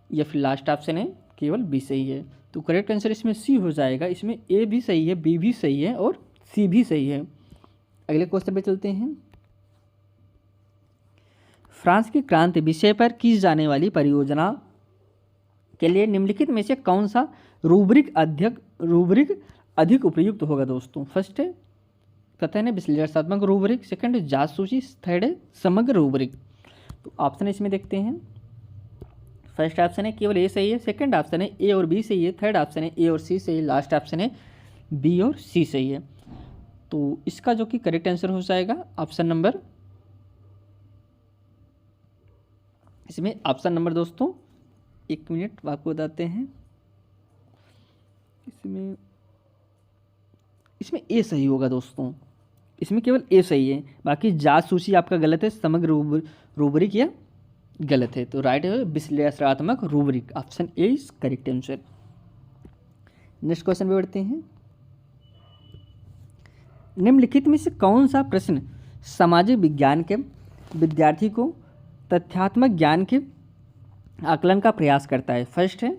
या फिर लास्ट ऑप्शन है केवल बी सही है। तो करेक्ट आंसर इसमें सी हो जाएगा। इसमें ए भी सही है, बी भी सही है और सी भी सही है। अगले क्वेश्चन पे चलते हैं। फ्रांस की क्रांति विषय पर की जाने वाली परियोजना के लिए निम्नलिखित में से कौन सा रूब्रिक अधिक उपयुक्त होगा दोस्तों। फर्स्ट है कथन है विश्लेषणात्मक रूब्रिक, सेकंड है जासूसी, थर्ड है समग्र रूब्रिक। तो ऑप्शन इसमें देखते हैं। फर्स्ट ऑप्शन है केवल ए सही है, सेकंड ऑप्शन है ए और बी सही है, थर्ड ऑप्शन है ए और सी सही है, लास्ट ऑप्शन है बी और सी सही है। तो इसका जो कि करेक्ट आंसर हो जाएगा ऑप्शन नंबर, इसमें ऑप्शन नंबर दोस्तों, एक मिनट आपको बताते हैं, इसमें ए सही होगा दोस्तों। इसमें केवल ए सही है, बाकी जासूसी आपका गलत है, समग्र रूब्रिक या गलत है। तो राइट है विश्लेषणात्मक rubric, option A is correct answer. Next question पे बढ़ते हैं। निम्नलिखित में से कौन सा प्रश्न सामाजिक विज्ञान के विद्यार्थी को तथ्यात्मक ज्ञान के आकलन का प्रयास करता है। फर्स्ट है,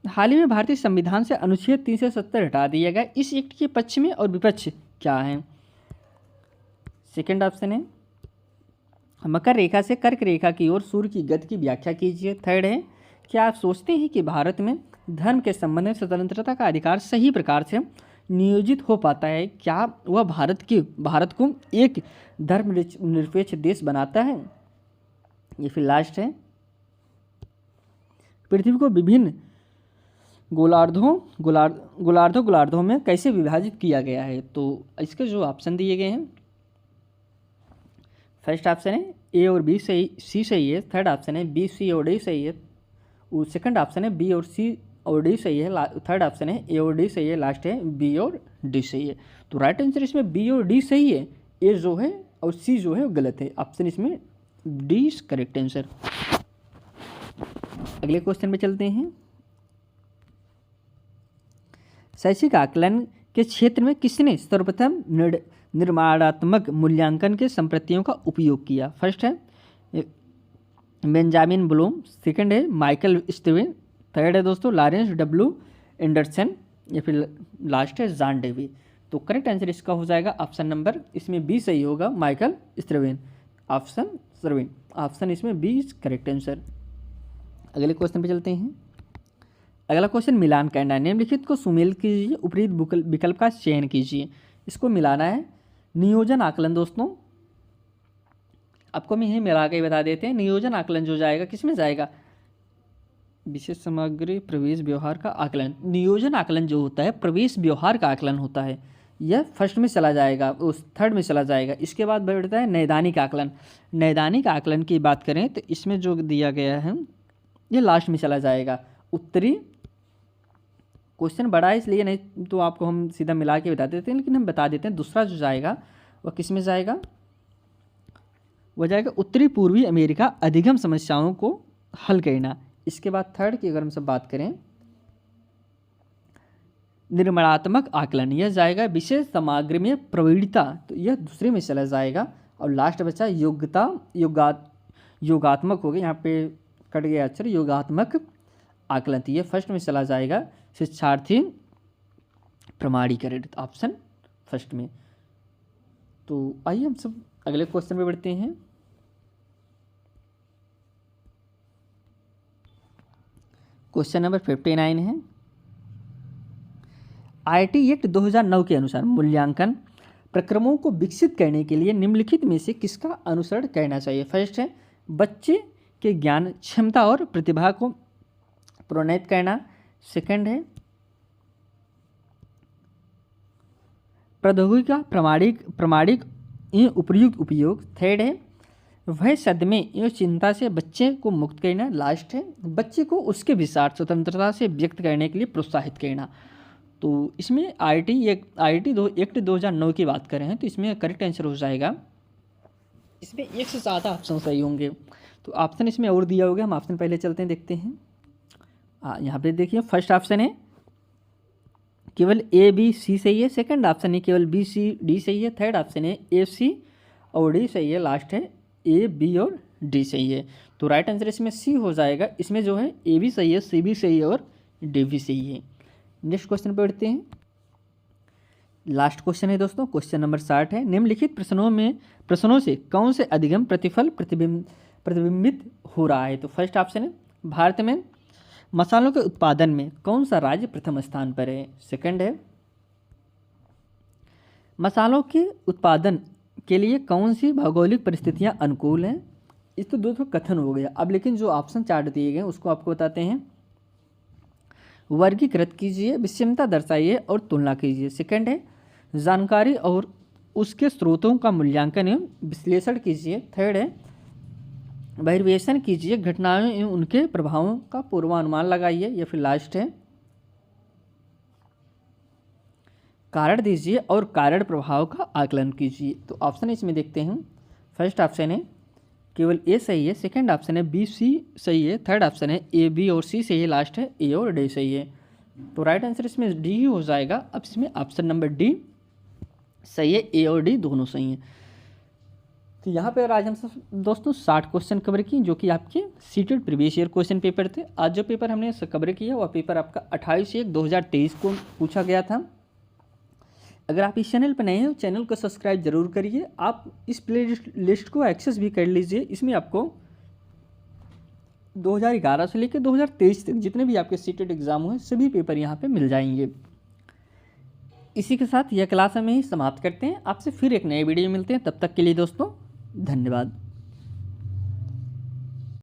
हाल ही में भारतीय संविधान से अनुच्छेद 370 हटा दिया गया, इस एक्ट के पक्ष में और विपक्ष क्या है। सेकंड ऑप्शन है मकर रेखा से कर्क रेखा की ओर सूर्य की गति की व्याख्या कीजिए। थर्ड है, क्या आप सोचते हैं कि भारत में धर्म के संबंध में स्वतंत्रता का अधिकार सही प्रकार से नियोजित हो पाता है, क्या वह भारत को एक धर्मनिरपेक्ष देश बनाता है। ये फिर लास्ट है, पृथ्वी को विभिन्न गोलार्धों में कैसे विभाजित किया गया है। तो इसके जो ऑप्शन दिए गए हैं, फर्स्ट ऑप्शन है ए और बी सही, सी सही है, थर्ड ऑप्शन है बी सी और डी सही है, सेकंड ऑप्शन है बी और सी और डी सही है, थर्ड ऑप्शन है ए और डी सही है, लास्ट है बी और डी सही है। तो राइट आंसर इसमें बी और डी सही है, ए जो है और सी जो है वो गलत है, ऑप्शन इसमें डी इज करेक्ट आंसर। अगले क्वेश्चन पे चलते हैं। शैक्षिक आकलन के क्षेत्र में किसने सर्वप्रथम निर्माणात्मक मूल्यांकन के संप्रतियों का उपयोग किया। फर्स्ट है बेंजामिन ब्लूम, सेकंड है माइकल स्टीवन, थर्ड है दोस्तों लॉरेंस डब्ल्यू एंडरसन, या फिर लास्ट है जॉन डेवी। तो करेक्ट आंसर इसका हो जाएगा ऑप्शन नंबर, इसमें बी सही होगा, माइकल स्टीवन, ऑप्शन इसमें बी इज करेक्ट आंसर। अगले क्वेश्चन पे चलते हैं। अगला क्वेश्चन मिलान करना है, निम्नलिखित को सुमेल कीजिए, उपरीत विकल्प का चयन कीजिए। इसको मिलाना है, नियोजन आकलन दोस्तों, आपको हम यही मिला के बता देते हैं। नियोजन आकलन जो जाएगा किस में जाएगा, विशेष सामग्री प्रवेश व्यवहार का आकलन। नियोजन आकलन जो होता है प्रवेश व्यवहार का आकलन होता है, यह फर्स्ट में चला जाएगा, उस थर्ड में चला जाएगा। इसके बाद बढ़ता है नैदानिक आकलन। नैदानिक आकलन की बात करें तो इसमें जो दिया गया है ये लास्ट में चला जाएगा। उत्तरी क्वेश्चन बड़ा है इसलिए नहीं तो आपको हम सीधा मिला के बता देते हैं, लेकिन हम बता देते हैं दूसरा जो जाएगा वह किस में जाएगा, वह जाएगा उत्तरी पूर्वी अमेरिका अधिगम समस्याओं को हल करना। इसके बाद थर्ड की अगर हम सब बात करें निर्माणात्मक आकलन, यह जाएगा विशेष सामग्री में प्रवीणता, तो यह दूसरे में चला जाएगा। और लास्ट बचा योगात्मक हो गया, यहाँ पे कट गया अक्षर, योगात्मक आकलन, तो यह फर्स्ट में चला जाएगा। शिक्षार्थी प्रमाणीकरण, ऑप्शन फर्स्ट में। तो आइए हम सब अगले क्वेश्चन पे बढ़ते हैं। क्वेश्चन नंबर 59 है, आईटी एक्ट 2009 के अनुसार मूल्यांकन प्रक्रमों को विकसित करने के लिए निम्नलिखित में से किसका अनुसरण करना चाहिए। फर्स्ट है बच्चे के ज्ञान क्षमता और प्रतिभा को प्रोन्नत करना। सेकंड है प्रौद्योगिकी का प्रमाणिक एवं उपयुक्त उपयोग। थर्ड है वह सदमे एवं चिंता से बच्चे को मुक्त करना। लास्ट है बच्चे को उसके विचार स्वतंत्रता से व्यक्त करने के लिए प्रोत्साहित करना। तो इसमें आईटी एक्ट 2009 की बात करें तो इसमें करेक्ट आंसर हो जाएगा, इसमें एक से ज़्यादा ऑप्शन सही होंगे। तो ऑप्शन इसमें और दिया होगा, हम ऑप्शन पहले चलते हैं देखते हैं। यहाँ पे देखिए फर्स्ट ऑप्शन है केवल ए बी सी सही है, सेकंड ऑप्शन है केवल बी सी डी सही है, थर्ड ऑप्शन है ए सी और डी सही है, लास्ट है ए बी और डी सही है। तो राइट आंसर इसमें सी हो जाएगा। इसमें जो है ए भी सही है, सी भी सही है और डी भी सही है। नेक्स्ट क्वेश्चन पे बढ़ते हैं। लास्ट क्वेश्चन है दोस्तों, क्वेश्चन नंबर 60 है। निम्नलिखित प्रश्नों से कौन से अधिगम प्रतिफल प्रतिबिंबित हो रहा है। तो फर्स्ट ऑप्शन है भारत में मसालों के उत्पादन में कौन सा राज्य प्रथम स्थान पर है। सेकंड है मसालों के उत्पादन के लिए कौन सी भौगोलिक परिस्थितियां अनुकूल हैं। इस तो दो कथन हो गया। अब लेकिन जो ऑप्शन चार्ट दिए गए उसको आपको बताते हैं। वर्गीकृत कीजिए, विषमता दर्शाइए और तुलना कीजिए। सेकंड है जानकारी और उसके स्रोतों का मूल्यांकन एवं विश्लेषण कीजिए। थर्ड है बहिर्वेशन कीजिए, घटनाओं एवं उनके प्रभावों का पूर्वानुमान लगाइए। या फिर लास्ट है कारण दीजिए और कारण प्रभाव का आकलन कीजिए। तो ऑप्शन इसमें देखते हैं। फर्स्ट ऑप्शन है केवल ए सही है, सेकंड ऑप्शन है बी सी सही है, थर्ड ऑप्शन है ए बी और सी सही है, लास्ट है ए और डी सही है। तो राइट आंसर इसमें डी ही हो जाएगा। अब इसमें ऑप्शन नंबर डी सही है, ए और डी दोनों सही हैं। तो यहाँ पर आज हम दोस्तों 60 क्वेश्चन कवर किए जो कि आपके seated previous year question paper थे। आज जो पेपर हमने कवर किया वह पेपर आपका 28/1/2023 को पूछा गया था। अगर आप इस चैनल पर नए हैं तो चैनल को सब्सक्राइब जरूर करिए। आप इस प्ले लिस्ट को एक्सेस भी कर लीजिए। इसमें आपको 2011 से लेकर 2023 तक जितने भी आपके सीटेड एग्जाम हुए सभी पेपर यहाँ पे मिल जाएंगे। इसी के साथ यह क्लास हम यहीं समाप्त करते हैं। आपसे फिर एक नए वीडियो मिलते हैं। तब तक के लिए दोस्तों धन्यवाद।